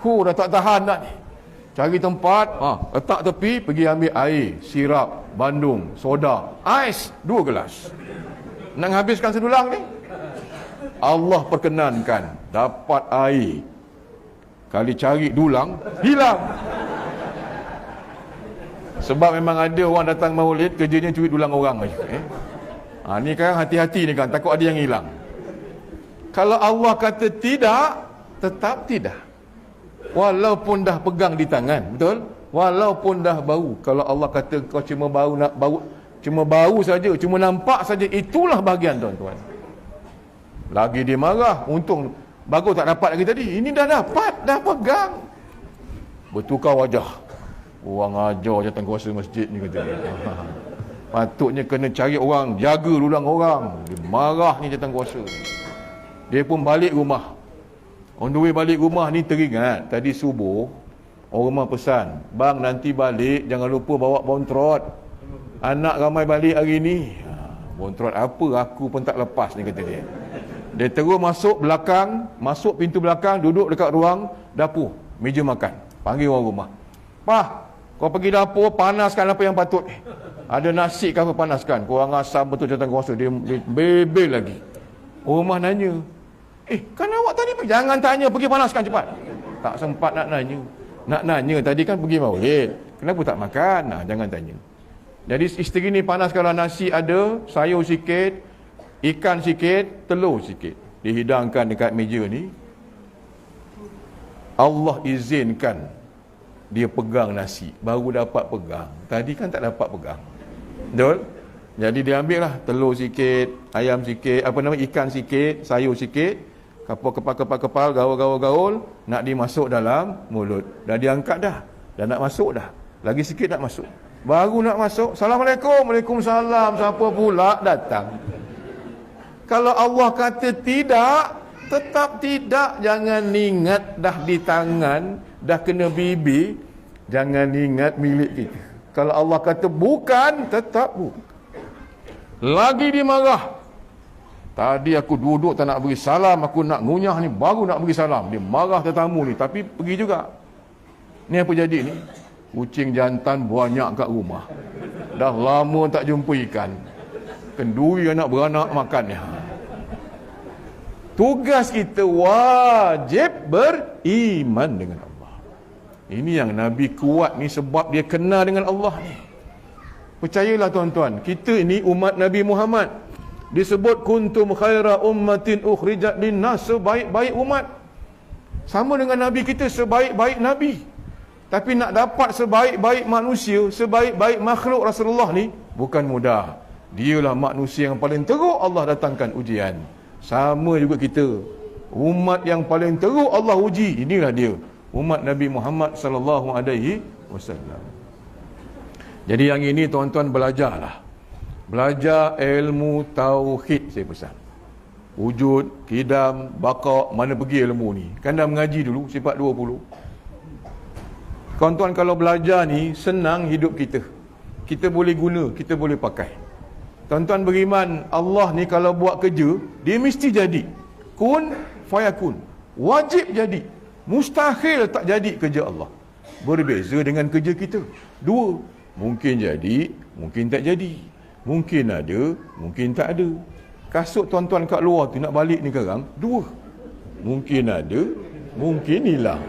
Dah tak tahan dah ni. Cari tempat, letak tepi, pergi ambil air, sirap, bandung, soda, ais, 2 gelas. Nak habiskan sedulang ni. Allah perkenankan dapat air. Kali cari dulang, hilang. Sebab memang ada orang datang Maulid, kerjanya curi dulang orang aja. Ni kan hati-hati ni kan, takut ada yang hilang. Kalau Allah kata tidak, tetap tidak. Walaupun dah pegang di tangan, betul? Walaupun dah bau. Kalau Allah kata kau cuma bau nak bau, cuma bau saja, cuma nampak saja, itulah bahagian tuan-tuan. Lagi dia marah, untung bagus tak dapat lagi tadi. Ini dah dapat, dah pegang. Bertukar wajah. Orang ajar jawatan kuasa masjid ni kata. Patutnya kena cari orang jaga dulang orang. Dia marah ni jawatan kuasa. Dia pun balik rumah. On the way balik rumah ni teringat tadi subuh orang rumah pesan, bang nanti balik jangan lupa bawa bontrot. Anak ramai balik hari ni. Bontrot apa aku pun tak lepas ni kata dia. Dia terus masuk belakang, masuk pintu belakang, duduk dekat ruang dapur, meja makan. Panggil orang rumah. Pah, kau pergi dapur, panaskan apa yang patut. Ada nasi ke apa, panaskan. Korang asam betul datang kuasa. Dia bebel lagi. Rumah nanya, kan awak tadi pergi. Jangan tanya, pergi panaskan cepat. Tak sempat nak nanya. Nak nanya tadi kan pergi maulid. Kenapa tak makan? Nah, jangan tanya. Jadi isteri ni panaskanlah nasi ada, sayur sikit, ikan sikit, telur sikit. Dihidangkan dekat meja ni. Allah izinkan dia pegang nasi, baru dapat pegang. Tadi kan tak dapat pegang. Betul? Jadi dia ambil lah telur sikit, ayam sikit, ikan sikit, sayur sikit, kepal, gaul, nak dimasuk dalam mulut. Dah diangkat dah. Dah nak masuk dah. Lagi sikit nak masuk. Baru nak masuk, Assalamualaikum, Waalaikumsalam. Siapa pula datang? Kalau Allah kata tidak, tetap tidak. Jangan ingat dah di tangan, dah kena bibir, jangan ingat milik kita. Kalau Allah kata bukan, tetap bukan. Lagi dimarah. Tadi aku duduk tak nak beri salam, aku nak ngunyah ni, baru nak beri salam. Dia marah tetamu ni, tapi pergi juga. Ni apa jadi ni? Kucing jantan banyak kat rumah. Dah lama tak jumpa ikan. Kenduri anak beranak makannya. Tugas kita wajib beriman dengan Allah. Ini yang Nabi kuat ni sebab dia kenal dengan Allah ni. Percayalah tuan-tuan, kita ini umat Nabi Muhammad. Disebut kuntum khaira ummatin ukhrijat linnas, sebaik-baik umat. Sama dengan Nabi kita, sebaik-baik Nabi. Tapi nak dapat sebaik-baik manusia, sebaik-baik makhluk Rasulullah ni bukan mudah. Dialah manusia yang paling teruk, Allah datangkan ujian. Sama juga kita, umat yang paling teruk Allah uji. Inilah dia, umat Nabi Muhammad sallallahu alaihi wasallam. Jadi yang ini tuan-tuan belajarlah. Belajar ilmu tauhid, saya pesan. Wujud, kidam, baqa, mana pergi ilmu ni? Kan dah mengaji dulu sifat 20. Tuan-tuan, kalau belajar ni senang hidup kita. Kita boleh guna, kita boleh pakai. Tuan-tuan beriman, Allah ni kalau buat kerja, dia mesti jadi. Kun fayakun. Wajib jadi. Mustahil tak jadi kerja Allah. Berbeza dengan kerja kita. Dua. Mungkin jadi, mungkin tak jadi. Mungkin ada, mungkin tak ada. Kasut tuan-tuan kat luar tu nak balik ni sekarang, dua. Mungkin ada, mungkin hilang.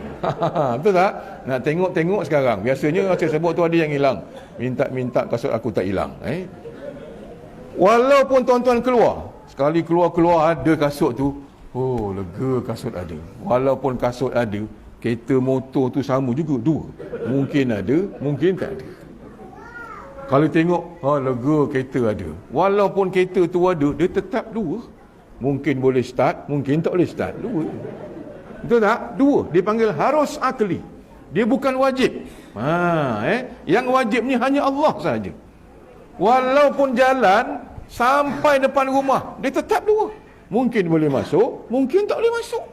Betul tak? Nak tengok-tengok sekarang. Biasanya saya sebut tu ada yang hilang. Minta kasut aku tak hilang. Walaupun tuan-tuan keluar, sekali keluar ada kasut tu, oh lega kasut ada. Walaupun kasut ada, kereta motor tu sama juga, dua. Mungkin ada, mungkin tak ada. Kalau tengok, lega kereta ada. Walaupun kereta tu ada, dia tetap dua. Mungkin boleh start, mungkin tak boleh start. Dua. Betul tak? Dua. Dia panggil harus akli. Dia bukan wajib. Yang wajib ni hanya Allah saja. Walaupun jalan sampai depan rumah, dia tetap dua. Mungkin boleh masuk, mungkin tak boleh masuk.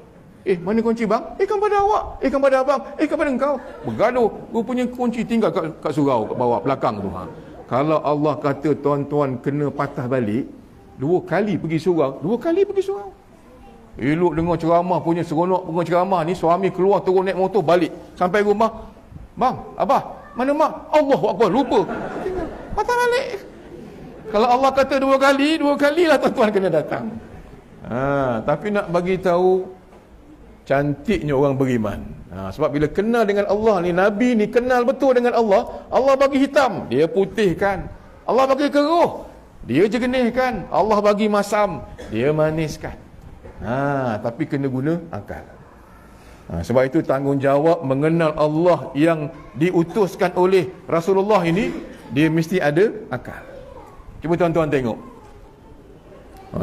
Mana kunci bang? Kan pada awak. Kan pada abang. Kan pada engkau. Bergaduh. Rupanya kunci tinggal kat surau, kat bawah belakang tu. Kalau Allah kata tuan-tuan kena patah balik, 2 kali pergi surau, 2 kali pergi surau. Elok dengar ceramah punya seronok dengar ceramah ni, suami keluar turun naik motor balik. Sampai rumah, bang, abah, mana mak? Allahu Akbar, lupa. Patah balik. Kalau Allah kata 2 kali lah tuan-tuan kena datang. Tapi nak bagi tahu cantiknya orang beriman. Sebab bila kenal dengan Allah ni, Nabi ni kenal betul dengan Allah, Allah bagi hitam, dia putihkan. Allah bagi keruh, dia jernihkan. Allah bagi masam, dia maniskan. Tapi kena guna akal. Sebab itu tanggungjawab mengenal Allah yang diutuskan oleh Rasulullah ini, dia mesti ada akal. Cuba tuan-tuan tengok.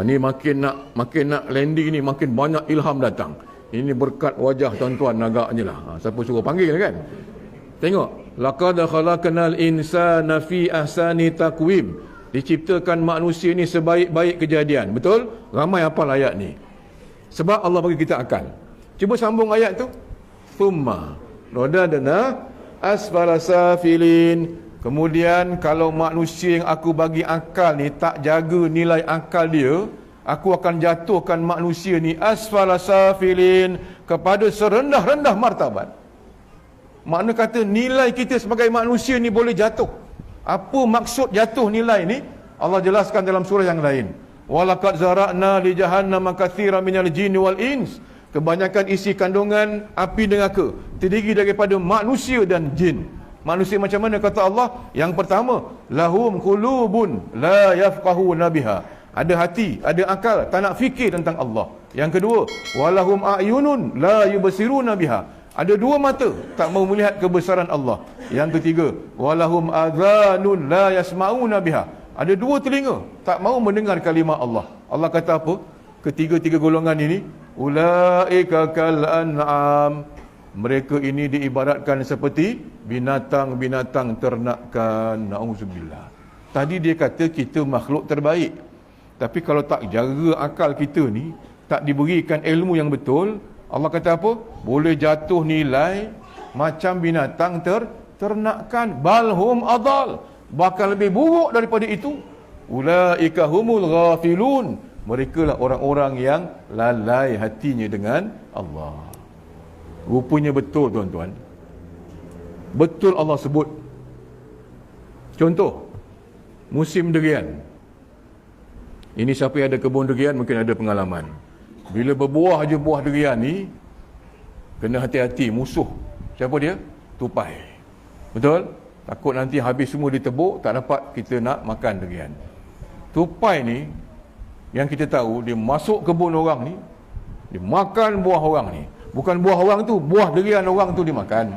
Ni makin nak landing ni, makin banyak ilham datang. Ini berkat wajah tuan-tuan agaknya lah. Siapa suruh panggil kan? Tengok. Laqad khalaqnal insana fi ahsani taqwim. Diciptakan manusia ni sebaik-baik kejadian. Betul? Ramai hafal ayat ni. Sebab Allah bagi kita akal. Cuba sambung ayat tu. Thumma radadna asfala safilin. Kemudian kalau manusia yang aku bagi akal ni tak jaga nilai akal dia, aku akan jatuhkan manusia ni asfala safilin, kepada serendah-rendah martabat. Makna kata nilai kita sebagai manusia ni boleh jatuh. Apa maksud jatuh nilai ni? Allah jelaskan dalam surah yang lain. Walaqad zara'na li jahannama katsiran minal jinni wal ins. Kebanyakan isi kandungan api neraka terdiri daripada manusia dan jin. Manusia macam mana kata Allah? Yang pertama, lahum qulubun la yafqahuna biha. Ada hati, ada akal, tak nak fikir tentang Allah. Yang kedua, walahum a'yunun la yubsiruna biha. Ada dua mata, tak mau melihat kebesaran Allah. Yang ketiga, walahum adhanun la yasma'una biha. Ada dua telinga, tak mau mendengar kalimah Allah. Allah kata apa? Ketiga-tiga golongan ini, ulaika kal an'am. Mereka ini diibaratkan seperti binatang-binatang ternakan. Na'udzubillah. Tadi dia kata kita makhluk terbaik. Tapi kalau tak jaga akal kita ni, tak diberikan ilmu yang betul, Allah kata apa? Boleh jatuh nilai macam binatang ternakan. Balhum adal. Bahkan lebih buruk daripada itu. Ulaika humul ghafilun. Mereka lah orang-orang yang lalai hatinya dengan Allah. Rupanya betul tuan-tuan. Betul Allah sebut. Contoh, musim durian. Ini siapa yang ada kebun durian mungkin ada pengalaman. Bila berbuah je buah durian ni, kena hati-hati, musuh. Siapa dia? Tupai. Betul? Takut nanti habis semua ditebuk, tak dapat kita nak makan durian. Tupai ni, yang kita tahu, dia masuk kebun orang ni, dia makan buah orang ni. Bukan buah orang tu, buah durian orang tu dia makan.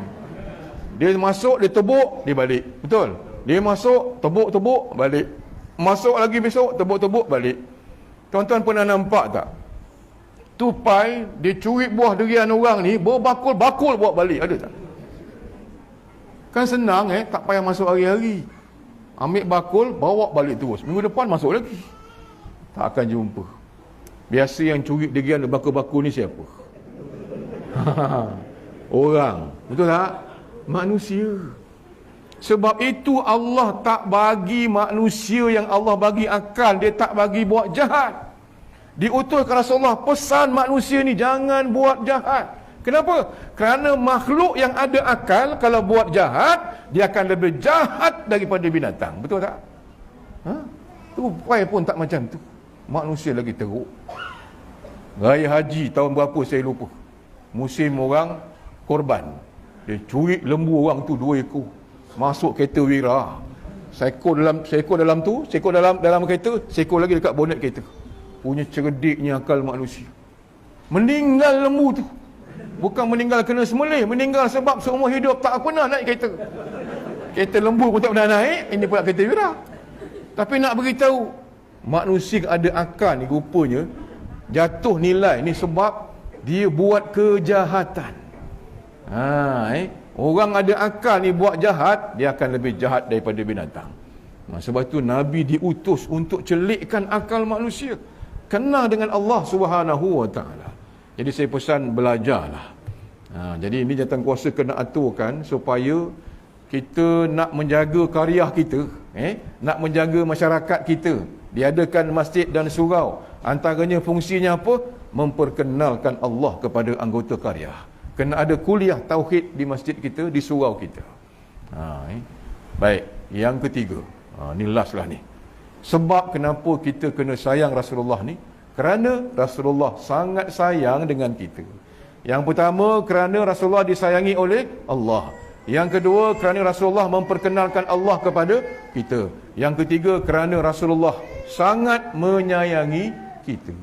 Dia masuk, dia tebuk, dia balik. Betul? Dia masuk, tebuk-tebuk, balik. Masuk lagi besok, tebuk-tebuk, balik. Tuan-tuan pernah nampak tak? Tupai, dia curi buah durian orang ni, berbakul-bakul buat balik. Ada tak? Kan senang tak payah masuk hari-hari. Ambil bakul, bawa balik terus. Minggu depan masuk lagi. Tak akan jumpa. Biasa yang curi durian bakul-bakul ni siapa? Orang. Betul tak? Manusia. Sebab itu Allah tak bagi manusia yang Allah bagi akal, dia tak bagi buat jahat. Diutus ke Rasulullah, pesan manusia ni jangan buat jahat. Kenapa? Kerana makhluk yang ada akal, kalau buat jahat, dia akan lebih jahat daripada binatang. Betul tak? Tupai pun tak macam tu. Manusia lagi teruk. Raya haji tahun berapa saya lupa. Musim orang korban. Dia curi lembu orang tu 2 ekor. Masuk kereta wira. Seekor dalam kereta, seekor lagi dekat bonet kereta. Punya cerdiknya akal manusia. Meninggal lembu tu. Bukan meninggal kena semelih, meninggal sebab seumur hidup tak pernah naik kereta. Kereta lembu pun tak pernah naik, ini pula kereta wira. Tapi nak beritahu, manusia ada akal ni rupanya jatuh nilai ni sebab dia buat kejahatan. Orang ada akal ni buat jahat, dia akan lebih jahat daripada binatang. Sebab itu Nabi diutus untuk celikkan akal manusia, kenal dengan Allah Subhanahu wa taala. Jadi saya pesan belajarlah. Jadi ini jawatan kuasa kena aturkan supaya kita nak menjaga karya kita, nak menjaga masyarakat kita. Diadakan masjid dan surau. Antaranya fungsinya apa? Memperkenalkan Allah kepada anggota karya. Kena ada kuliah tauhid di masjid kita, di surau kita. Baik, yang ketiga. Ni last lah ni. Sebab kenapa kita kena sayang Rasulullah ni? Kerana Rasulullah sangat sayang dengan kita. Yang pertama, kerana Rasulullah disayangi oleh Allah. Yang kedua, kerana Rasulullah memperkenalkan Allah kepada kita. Yang ketiga, kerana Rasulullah sangat menyayangi kita.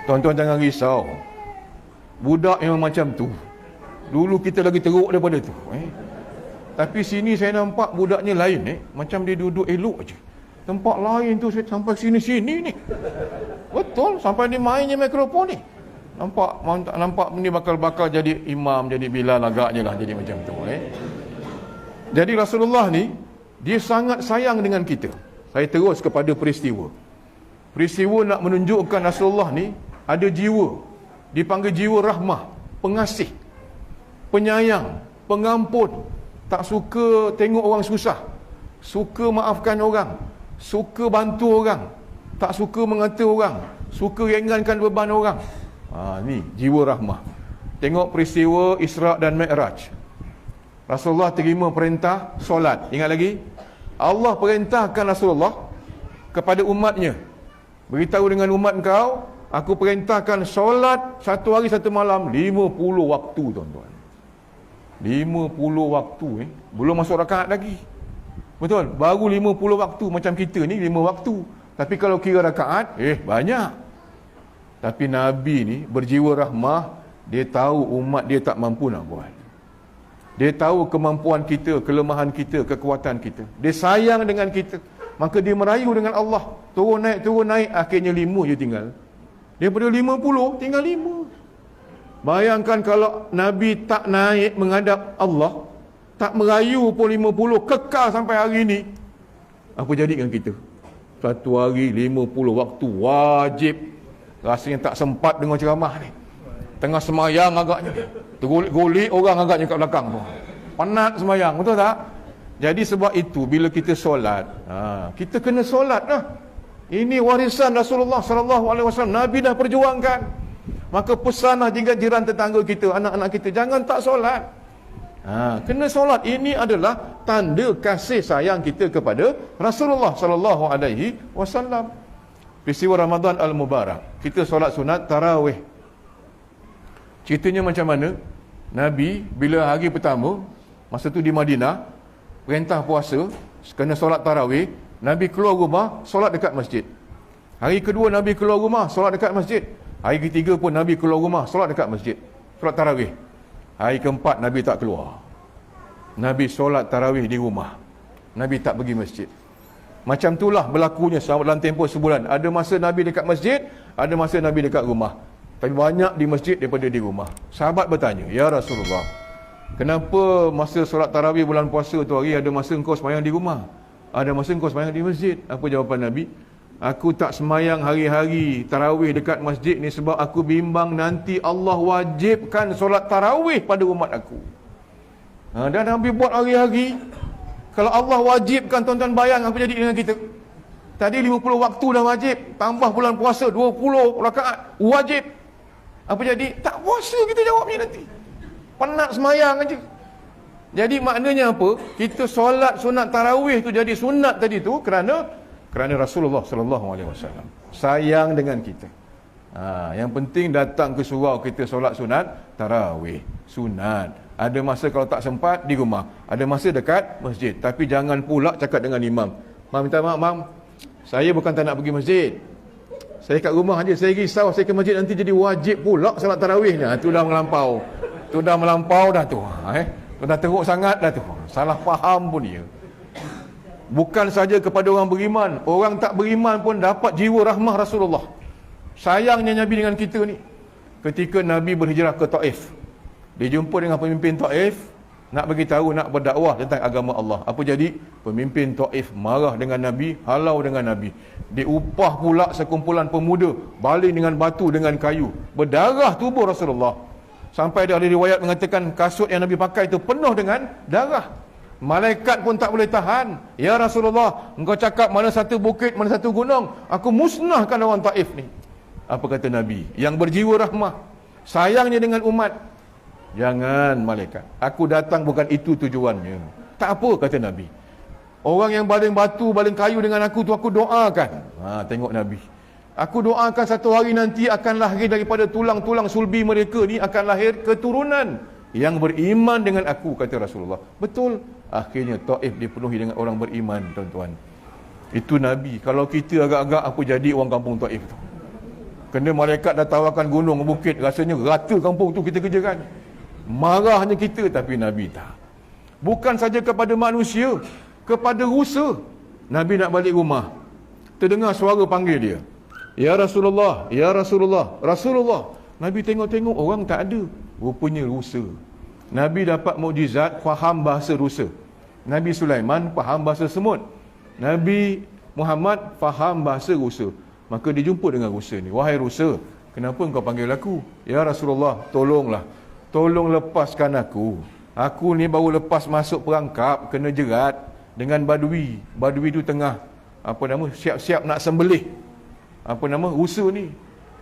Tuan-tuan jangan risau. Budak yang macam tu, dulu kita lagi teruk daripada tu. Tapi sini saya nampak budaknya lain. Macam dia duduk elok je. Tempat lain tu sampai sini-sini ni. Betul, sampai dia mainnya mikrofon ni. Nampak ni bakal jadi imam, jadi Bilal agaknya lah, jadi macam tu. Jadi Rasulullah ni, dia sangat sayang dengan kita. Saya terus kepada peristiwa. Peristiwa nak menunjukkan Rasulullah ni ada jiwa. Dipanggil jiwa rahmah, pengasih, penyayang, pengampun. Tak suka tengok orang susah. Suka maafkan orang. Suka bantu orang. Tak suka mengata orang. Suka ringankan beban orang. Ni jiwa rahmah. tengok peristiwa Isra' dan Mi'raj. Rasulullah terima perintah solat. Ingat lagi? Allah perintahkan Rasulullah kepada umatnya. Beritahu dengan umat kau, aku perintahkan solat satu hari satu malam 50 waktu, tuan-tuan. 50 waktu belum masuk rakaat lagi. Betul? Baru 50 waktu. Macam kita ni 5 waktu. Tapi kalau kira rakaat, banyak. Tapi Nabi ni berjiwa rahmah. Dia tahu umat dia tak mampu nak buat. Dia tahu kemampuan kita, kelemahan kita, kekuatan kita. Dia sayang dengan kita. Maka dia merayu dengan Allah. Turun naik. Akhirnya 5 je tinggal. Daripada 50, tinggal 5. Bayangkan kalau Nabi tak naik menghadap Allah, tak merayu pun 50, kekal sampai hari ini. Apa jadi dengan kita? Satu hari 50 waktu wajib. Rasanya tak sempat dengan ceramah ni. Tengah semayang agaknya, tergulik-gulik orang agaknya kat belakang tu. Penat semayang, betul tak? Jadi sebab itu bila kita solat, kita kena solat lah. Ini warisan Rasulullah SAW. Nabi dah perjuangkan. Maka pesanlah juga jiran tetangga kita, anak-anak kita, jangan tak solat. Kena solat. Ini adalah tanda kasih sayang kita kepada Rasulullah SAW. Peristiwa Ramadan Al-Mubarak, kita solat sunat tarawih. Ceritanya macam mana? Nabi bila hari pertama, masa tu di Madinah, perintah puasa, kena solat tarawih, Nabi keluar rumah, solat dekat masjid. Hari kedua Nabi keluar rumah, solat dekat masjid. Hari ketiga pun Nabi keluar rumah, solat dekat masjid, solat tarawih. Hari keempat Nabi tak keluar. Nabi solat tarawih di rumah. Nabi tak pergi masjid. Macam itulah berlakunya dalam tempoh sebulan. Ada masa Nabi dekat masjid, ada masa Nabi dekat rumah. Tapi banyak di masjid daripada di rumah. Sahabat bertanya, "Ya Rasulullah, kenapa masa solat tarawih bulan puasa tu hari ada masa engkau semayang di rumah, ada masa engkau semayang di masjid?" Apa jawapan Nabi? "Aku tak semayang hari-hari tarawih dekat masjid ni sebab aku bimbang nanti Allah wajibkan solat tarawih pada umat aku." Dan Nabi buat hari-hari. Kalau Allah wajibkan, tuan-tuan bayang apa jadi dengan kita? Tadi 50 waktu dah wajib, tambah bulan puasa 20 rakaat wajib. Apa jadi? Tak puasa kita jawabnya nanti. Penat semayang aja. Jadi maknanya apa? Kita solat sunat tarawih tu jadi sunat tadi tu kerana Rasulullah SAW sayang dengan kita. Yang penting datang ke surau kita solat sunat tarawih, sunat. Ada masa kalau tak sempat di rumah, ada masa dekat masjid. Tapi jangan pula cakap dengan imam, "Mam, minta maaf, mam, saya bukan tak nak pergi masjid. Saya kat rumah aja, saya risau saya ke masjid nanti jadi wajib pula solat tarawihnya." Itu dah melampau. Itu dah melampau dah tu. Tu dah teruk sangat dah tu. Salah faham pun dia. Bukan saja kepada orang beriman, orang tak beriman pun dapat jiwa rahmah Rasulullah. Sayangnya Nabi dengan kita ni. Ketika Nabi berhijrah ke Taif, dia jumpa dengan pemimpin Taif, nak bagi tahu, nak berdakwah tentang agama Allah. Apa jadi? Pemimpin Taif marah dengan Nabi, halau dengan Nabi. Diupah pula sekumpulan pemuda, baling dengan batu, dengan kayu. Berdarah tubuh Rasulullah. Sampai ada riwayat mengatakan kasut yang Nabi pakai itu penuh dengan darah. Malaikat pun tak boleh tahan. "Ya Rasulullah, engkau cakap mana satu bukit, mana satu gunung, aku musnahkan orang Taif ni." Apa kata Nabi? Yang berjiwa rahmah, sayangnya dengan umat. "Jangan malaikat, aku datang bukan itu tujuannya." "Tak apa," kata Nabi. "Orang yang baling batu, baling kayu dengan aku tu aku doakan." Tengok Nabi. "Aku doakan satu hari nanti akan lahir daripada tulang-tulang sulbi mereka ni akan lahir keturunan yang beriman dengan aku," kata Rasulullah. Betul. Akhirnya Taif dipenuhi dengan orang beriman, tuan-tuan. Itu Nabi. Kalau kita agak-agak apa jadi orang kampung Taif tu? Kena malaikat dah tawarkan gunung, bukit, rasanya rata kampung tu kita kerjakan. Marahnya kita, tapi Nabi tak. Bukan saja kepada manusia, kepada rusa. Nabi nak balik rumah, terdengar suara panggil dia. "Ya Rasulullah, ya Rasulullah, Rasulullah." Nabi tengok-tengok orang tak ada. Rupanya rusa. Nabi dapat mukjizat faham bahasa rusa. Nabi Sulaiman faham bahasa semut. Nabi Muhammad faham bahasa rusa. Maka dia jumpa dengan rusa ni. "Wahai rusa, kenapa engkau panggil aku?" "Ya Rasulullah, tolonglah. Tolong lepaskan aku. Aku ni baru lepas masuk perangkap, kena jerat dengan badui. Badui tu tengah siap-siap nak sembelih rusa ni.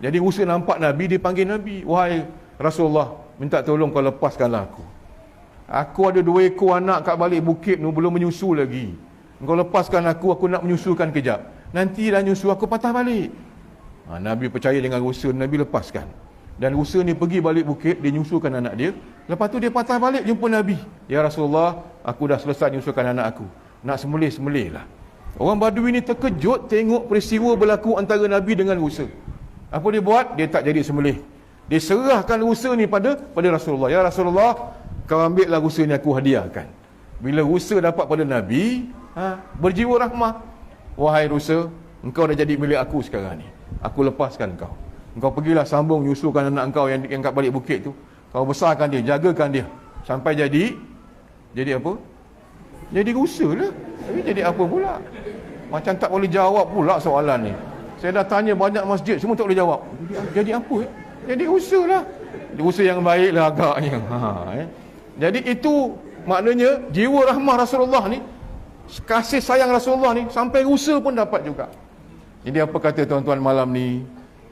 Jadi rusa nampak Nabi, dia panggil Nabi, "Wahai Rasulullah, minta tolong kau lepaskanlah aku. Aku ada 2 ekor anak kat balik bukit tu, belum menyusu lagi. Kau lepaskan aku nak menyusukan kejap. Nanti dah nyusu aku patah balik. Nabi percaya dengan rusa, Nabi lepaskan. Dan rusa ni pergi balik bukit, dia nyusukan anak dia. Lepas tu dia patah balik jumpa Nabi. Ya Rasulullah, aku dah selesai nyusukan anak aku. Nak sembelih lah. Orang Badui ni terkejut tengok peristiwa berlaku antara Nabi dengan rusa. Apa dia buat? Dia tak jadi sembelih. Dia serahkan rusa ni pada Rasulullah. Ya Rasulullah, kau ambillah rusa ni, aku hadiahkan. Bila rusa dapat pada Nabi, berjiwa rahmah. Wahai rusa, engkau dah jadi milik aku sekarang ni. Aku lepaskan kau. Engkau pergilah sambung nyusukan anak engkau yang kat balik bukit tu. Kau besarkan dia, jagakan dia sampai jadi apa? Jadi rusa lah. Tapi jadi apa pula? Macam tak boleh jawab pula soalan ni. Saya dah tanya banyak masjid, semua tak boleh jawab. Jadi apa? Jadi rusa lah. Rusa yang baik lah agaknya. Jadi itu maknanya jiwa rahmah Rasulullah ni, kasih sayang Rasulullah ni, sampai rusa pun dapat juga. Jadi apa kata tuan-tuan malam ni?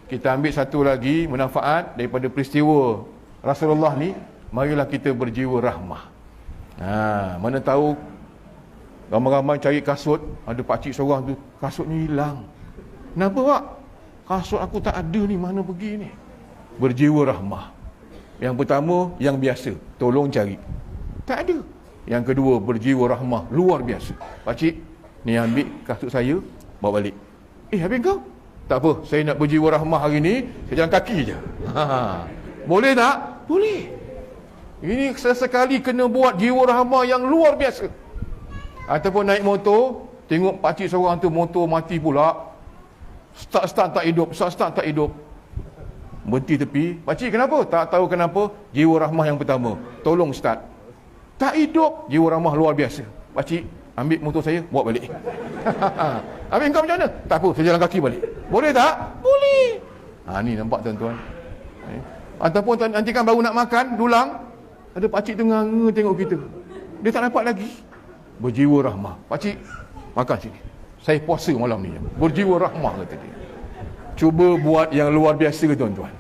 Kita ambil satu lagi manfaat daripada peristiwa Rasulullah ni. Marilah kita berjiwa rahmah. Mana tahu ramai-ramai cari kasut, ada pakcik seorang tu, kasutnya hilang. Kenapa pak? Kasut aku tak ada ni, mana pergi ni? Berjiwa rahmah. Yang pertama, yang biasa, tolong cari. Tak ada. Yang kedua, berjiwa rahmah luar biasa. Pakcik, ni ambil kasut saya, bawa balik. Habis kau? Tak apa, saya nak berjiwa rahmah hari ni, saya jalan kaki je. Boleh tak? Boleh. Ini sesekali kena buat jiwa rahmah yang luar biasa. Ataupun naik motor, tengok pakcik seorang tu motor mati pula. Start tak hidup, start tak hidup. Berhenti tepi. Pakcik kenapa? Tak tahu kenapa. Jiwa rahmah yang pertama, tolong start. Tak hidup, jiwa rahmah luar biasa. Pakcik, ambil motor saya, bawa balik. Habis kau macam mana? Tak apa, saya jalan kaki balik. Boleh tak? Boleh. Ni nampak tuan-tuan. Ataupun nanti kan baru nak makan, dulang, ada pakcik tu nganga tengok kita. Dia tak dapat lagi. Berjiwa rahmah. Pakcik, makan sini. Saya puasa malam ni. Berjiwa rahmah kata dia. Cuba buat yang luar biasa tuan-tuan.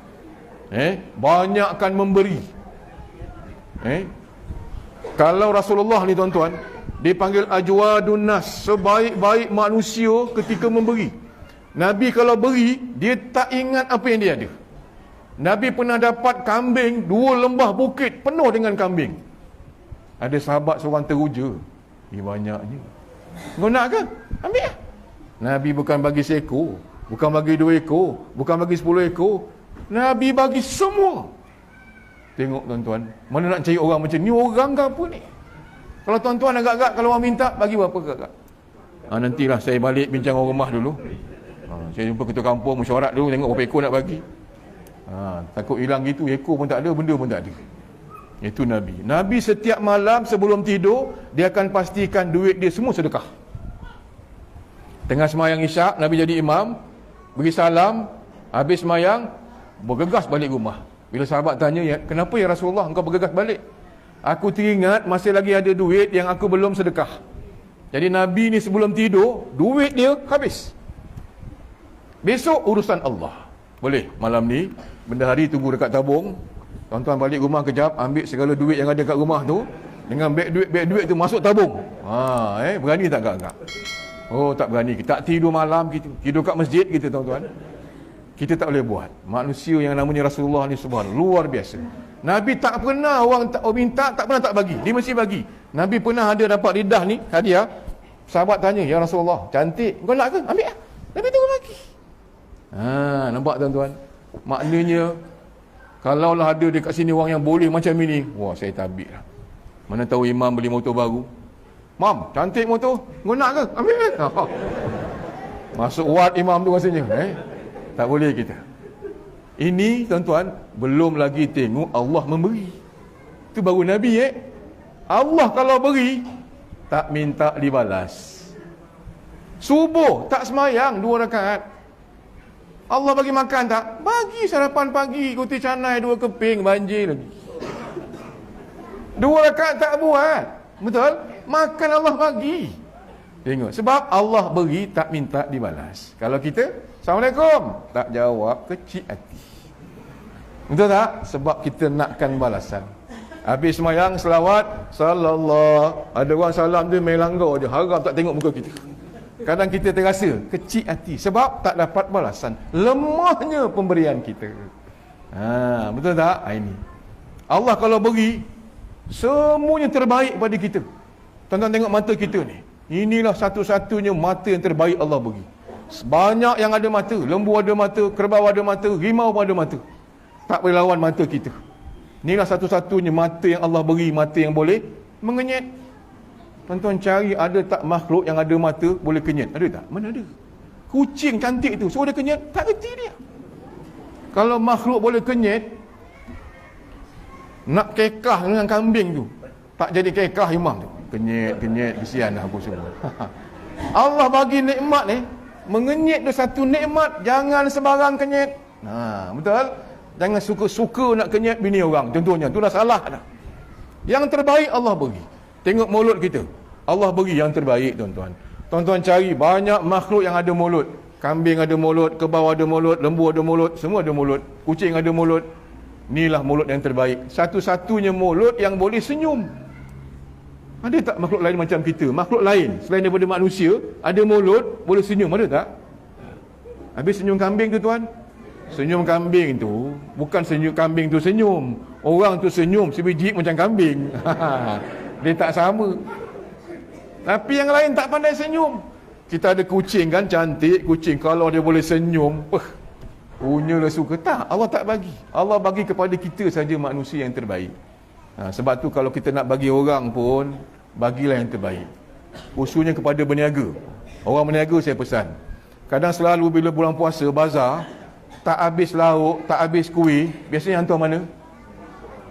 Banyakkan memberi. Kalau Rasulullah ni tuan-tuan, dipanggil ajwadun nas, sebaik-baik manusia ketika memberi. Nabi kalau beri, dia tak ingat apa yang dia ada. Nabi pernah dapat kambing, 2 lembah bukit penuh dengan kambing. Ada sahabat seorang teruja, banyaknya. Kau nak ke? Ambil lah. Nabi bukan bagi seekor, bukan bagi 2 ekor, bukan bagi 10 ekor. Nabi bagi semua. Tengok tuan-tuan, mana nak cari orang macam ni? Orang ke apa ni? Kalau tuan-tuan agak-agak, kalau orang minta, bagi berapa agak-agak? Nantilah saya balik bincang orang rumah dulu. Saya jumpa ketua kampung, mesyuarat dulu, tengok berapa ekor nak bagi. Takut hilang gitu, ekor pun tak ada, benda pun tak ada. Itu Nabi. Nabi setiap malam sebelum tidur, dia akan pastikan duit dia semua sedekah. Tengah semayang isyak, Nabi jadi imam, beri salam, habis semayang, bergegas balik rumah. Bila sahabat tanya, kenapa ya Rasulullah engkau bergegas balik? Aku teringat masih lagi ada duit yang aku belum sedekah. Jadi Nabi ni sebelum tidur, duit dia habis. Besok urusan Allah. Boleh malam ni, benda hari tunggu dekat tabung. Tuan-tuan balik rumah kejap, ambil segala duit yang ada kat rumah tu, dengan beg duit tu masuk tabung. Berani tak agak-agak? Oh, tak berani. Kita tak tidur malam gitu. Tidur kat masjid gitu tuan-tuan. Kita tak boleh buat. Manusia yang namanya Rasulullah ni subhanallah, luar biasa. Nabi tak pernah orang minta, tak pernah tak bagi. Dia mesti bagi. Nabi pernah ada dapat lidah ni, hadiah. Sahabat tanya, ya Rasulullah, cantik. Kau nak ke? Ambil lah. Nabi tunggu bagi. Nampak tuan-tuan? Maknanya, kalaulah ada dekat sini orang yang boleh macam ini, wah saya tabik lah. Mana tahu imam beli motor baru. Mam, cantik motor. Kau nak ke? Ambil lah. Masuk wad imam tu rasanya. Tak boleh kita. Ini tuan-tuan, belum lagi tengok Allah memberi. Itu baru Nabi Allah kalau beri, tak minta dibalas. Subuh, tak semayang 2 rakaat. Allah bagi makan tak? Bagi sarapan pagi, roti canai 2 keping, banjir lagi. 2 rakaat tak buat. Betul? Makan Allah bagi. Tengok, sebab Allah beri, tak minta dibalas. Kalau kita, Assalamualaikum, tak jawab, kecil hati. Betul tak? Sebab kita nakkan balasan. Habis semayang selawat sallallahu, ada orang salam dia main langgar je, harap tak tengok muka kita. Kadang kita terasa kecil hati sebab tak dapat balasan, lemahnya pemberian kita. Betul tak? Ini Allah kalau beri semuanya terbaik pada kita. Tuan-tuan tengok mata kita ni, inilah satu-satunya mata yang terbaik Allah beri. Banyak yang ada mata, lembu ada mata, kerbau ada mata, rimau pun ada mata, tak boleh lawan mata kita. Inilah satu-satunya mata yang Allah beri, mata yang boleh mengenyit. Tuan-tuan cari ada tak makhluk yang ada mata boleh kenyit? Ada tak? Mana ada? Kucing cantik tu suruh dia kenyit, tak reti dia. Kalau makhluk boleh kenyit, nak kekah dengan kambing tu tak jadi kekah imam tu. Kenyit, kesian dah aku semua. Allah bagi nikmat ni, mengenyit tu satu nikmat, jangan sebarang kenyit. Betul? Jangan suka-suka nak kenyat bini orang. Contohnya, tu dah salah dah. Yang terbaik Allah beri. Tengok mulut kita, Allah beri yang terbaik, tuan-tuan. Tuan-tuan cari banyak makhluk yang ada mulut. Kambing ada mulut, kerbau ada mulut, lembu ada mulut, semua ada mulut, kucing ada mulut. Inilah mulut yang terbaik. Satu-satunya mulut yang boleh senyum. Ada tak makhluk lain macam kita? Makhluk lain selain daripada manusia ada mulut boleh senyum, ada tak? Habis senyum kambing tu, tuan. Senyum kambing tu bukan senyum kambing tu senyum, orang tu senyum sebiji macam kambing. Dia tak sama. Tapi yang lain tak pandai senyum. Kita ada kucing kan, cantik kucing, kalau dia boleh senyum, punyalah suka. Tak, Allah tak bagi. Allah bagi kepada kita saja manusia yang terbaik. Sebab tu kalau kita nak bagi orang pun, bagilah yang terbaik. Khususnya kepada berniaga. Orang berniaga saya pesan, kadang selalu bila bulan puasa bazar, tak habis lauk, tak habis kuih, biasanya hantar mana?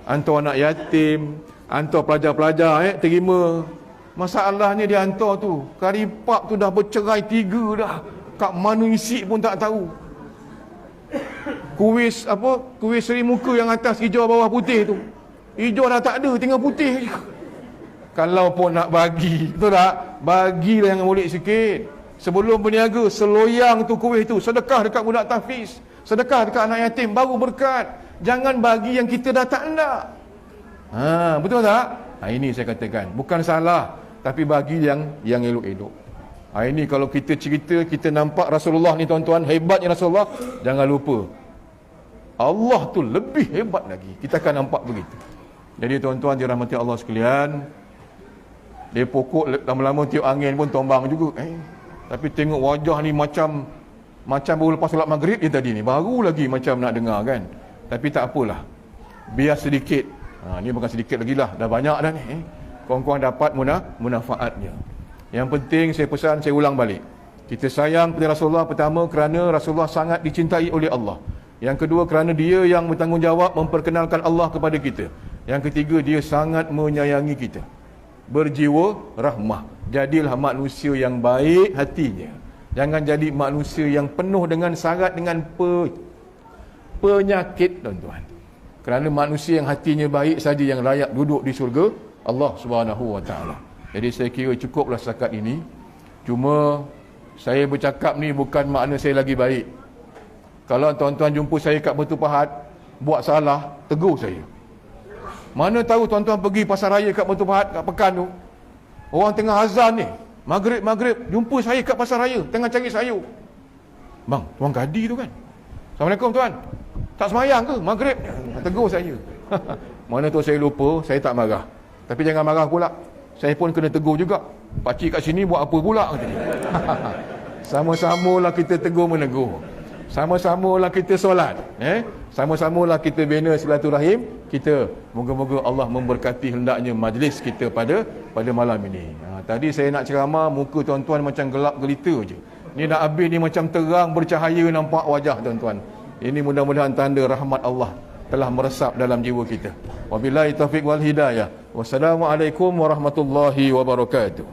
Hantar anak yatim, hantar pelajar-pelajar terima. Masalahnya dia hantar tu, kari pap tu dah bercerai 3 dah. Kat mana isi pun tak tahu. Kuis seri muka yang atas hijau bawah putih tu, hijau dah tak ada, tinggal putih je. Kalau pun nak bagi, betul tak? Bagilah yang mulik sikit. Sebelum berniaga, seloyang tu kuih tu, sedekah dekat budak tahfiz, sedekah dekat anak yatim, baru berkat. Jangan bagi yang kita dah tak nak. Betul tak? Ini saya katakan, bukan salah, tapi bagi yang elok-elok. Ini kalau kita cerita, kita nampak Rasulullah ni, tuan-tuan, hebatnya Rasulullah. Jangan lupa, Allah tu lebih hebat lagi. Kita akan nampak begitu. Jadi tuan-tuan dirahmati Allah sekalian, dia pokok lama-lama tiup angin pun tombang juga. Tapi tengok wajah ni macam baru lepas solat maghrib je tadi ni, baru lagi macam nak dengar kan. Tapi tak apalah, biar sedikit. Ni bukan sedikit lagi lah, dah banyak dah ni. Korang-korang dapat munafaatnya. Yang penting saya pesan, saya ulang balik, kita sayang kepada Rasulullah. Pertama, kerana Rasulullah sangat dicintai oleh Allah. Yang kedua, kerana dia yang bertanggungjawab memperkenalkan Allah kepada kita. Yang ketiga, dia sangat menyayangi kita. Berjiwa rahmah. Jadilah manusia yang baik hatinya. Jangan jadi manusia yang penuh dengan syarat dengan penyakit, tuan-tuan. Kerana manusia yang hatinya baik saja yang layak duduk di syurga Allah Subhanahu wa taala. Jadi saya kira cukuplah setakat ini. Cuma saya bercakap ni bukan makna saya lagi baik. Kalau tuan-tuan jumpa saya kat Batu Pahat buat salah, tegur saya. Mana tahu tuan-tuan pergi pasar raya kat Batu Pahat, kat Pekan tu, orang tengah azan ni, maghrib, jumpa saya kat pasar raya tengah cari sayur. Bang, tuan Kadi tu kan, Assalamualaikum tuan, tak semayang ke maghrib? Tegur saya. Mana tu saya lupa, saya tak marah. Tapi jangan marah pula, saya pun kena tegur juga. Pakcik kat sini buat apa pula? Sama-samalah kita tegur menegur, sama-samalah kita solat, sama-samalah kita bina silaturahim kita. Moga-moga Allah memberkati hendaknya majlis kita pada malam ini. Tadi saya nak ceramah, muka tuan-tuan macam gelap gelita je. Ni nak habis ni macam terang bercahaya nampak wajah tuan-tuan. Ini mudah-mudahan tanda rahmat Allah telah meresap dalam jiwa kita. Wabillahi taufiq wal hidayah. Wassalamualaikum warahmatullahi wabarakatuh.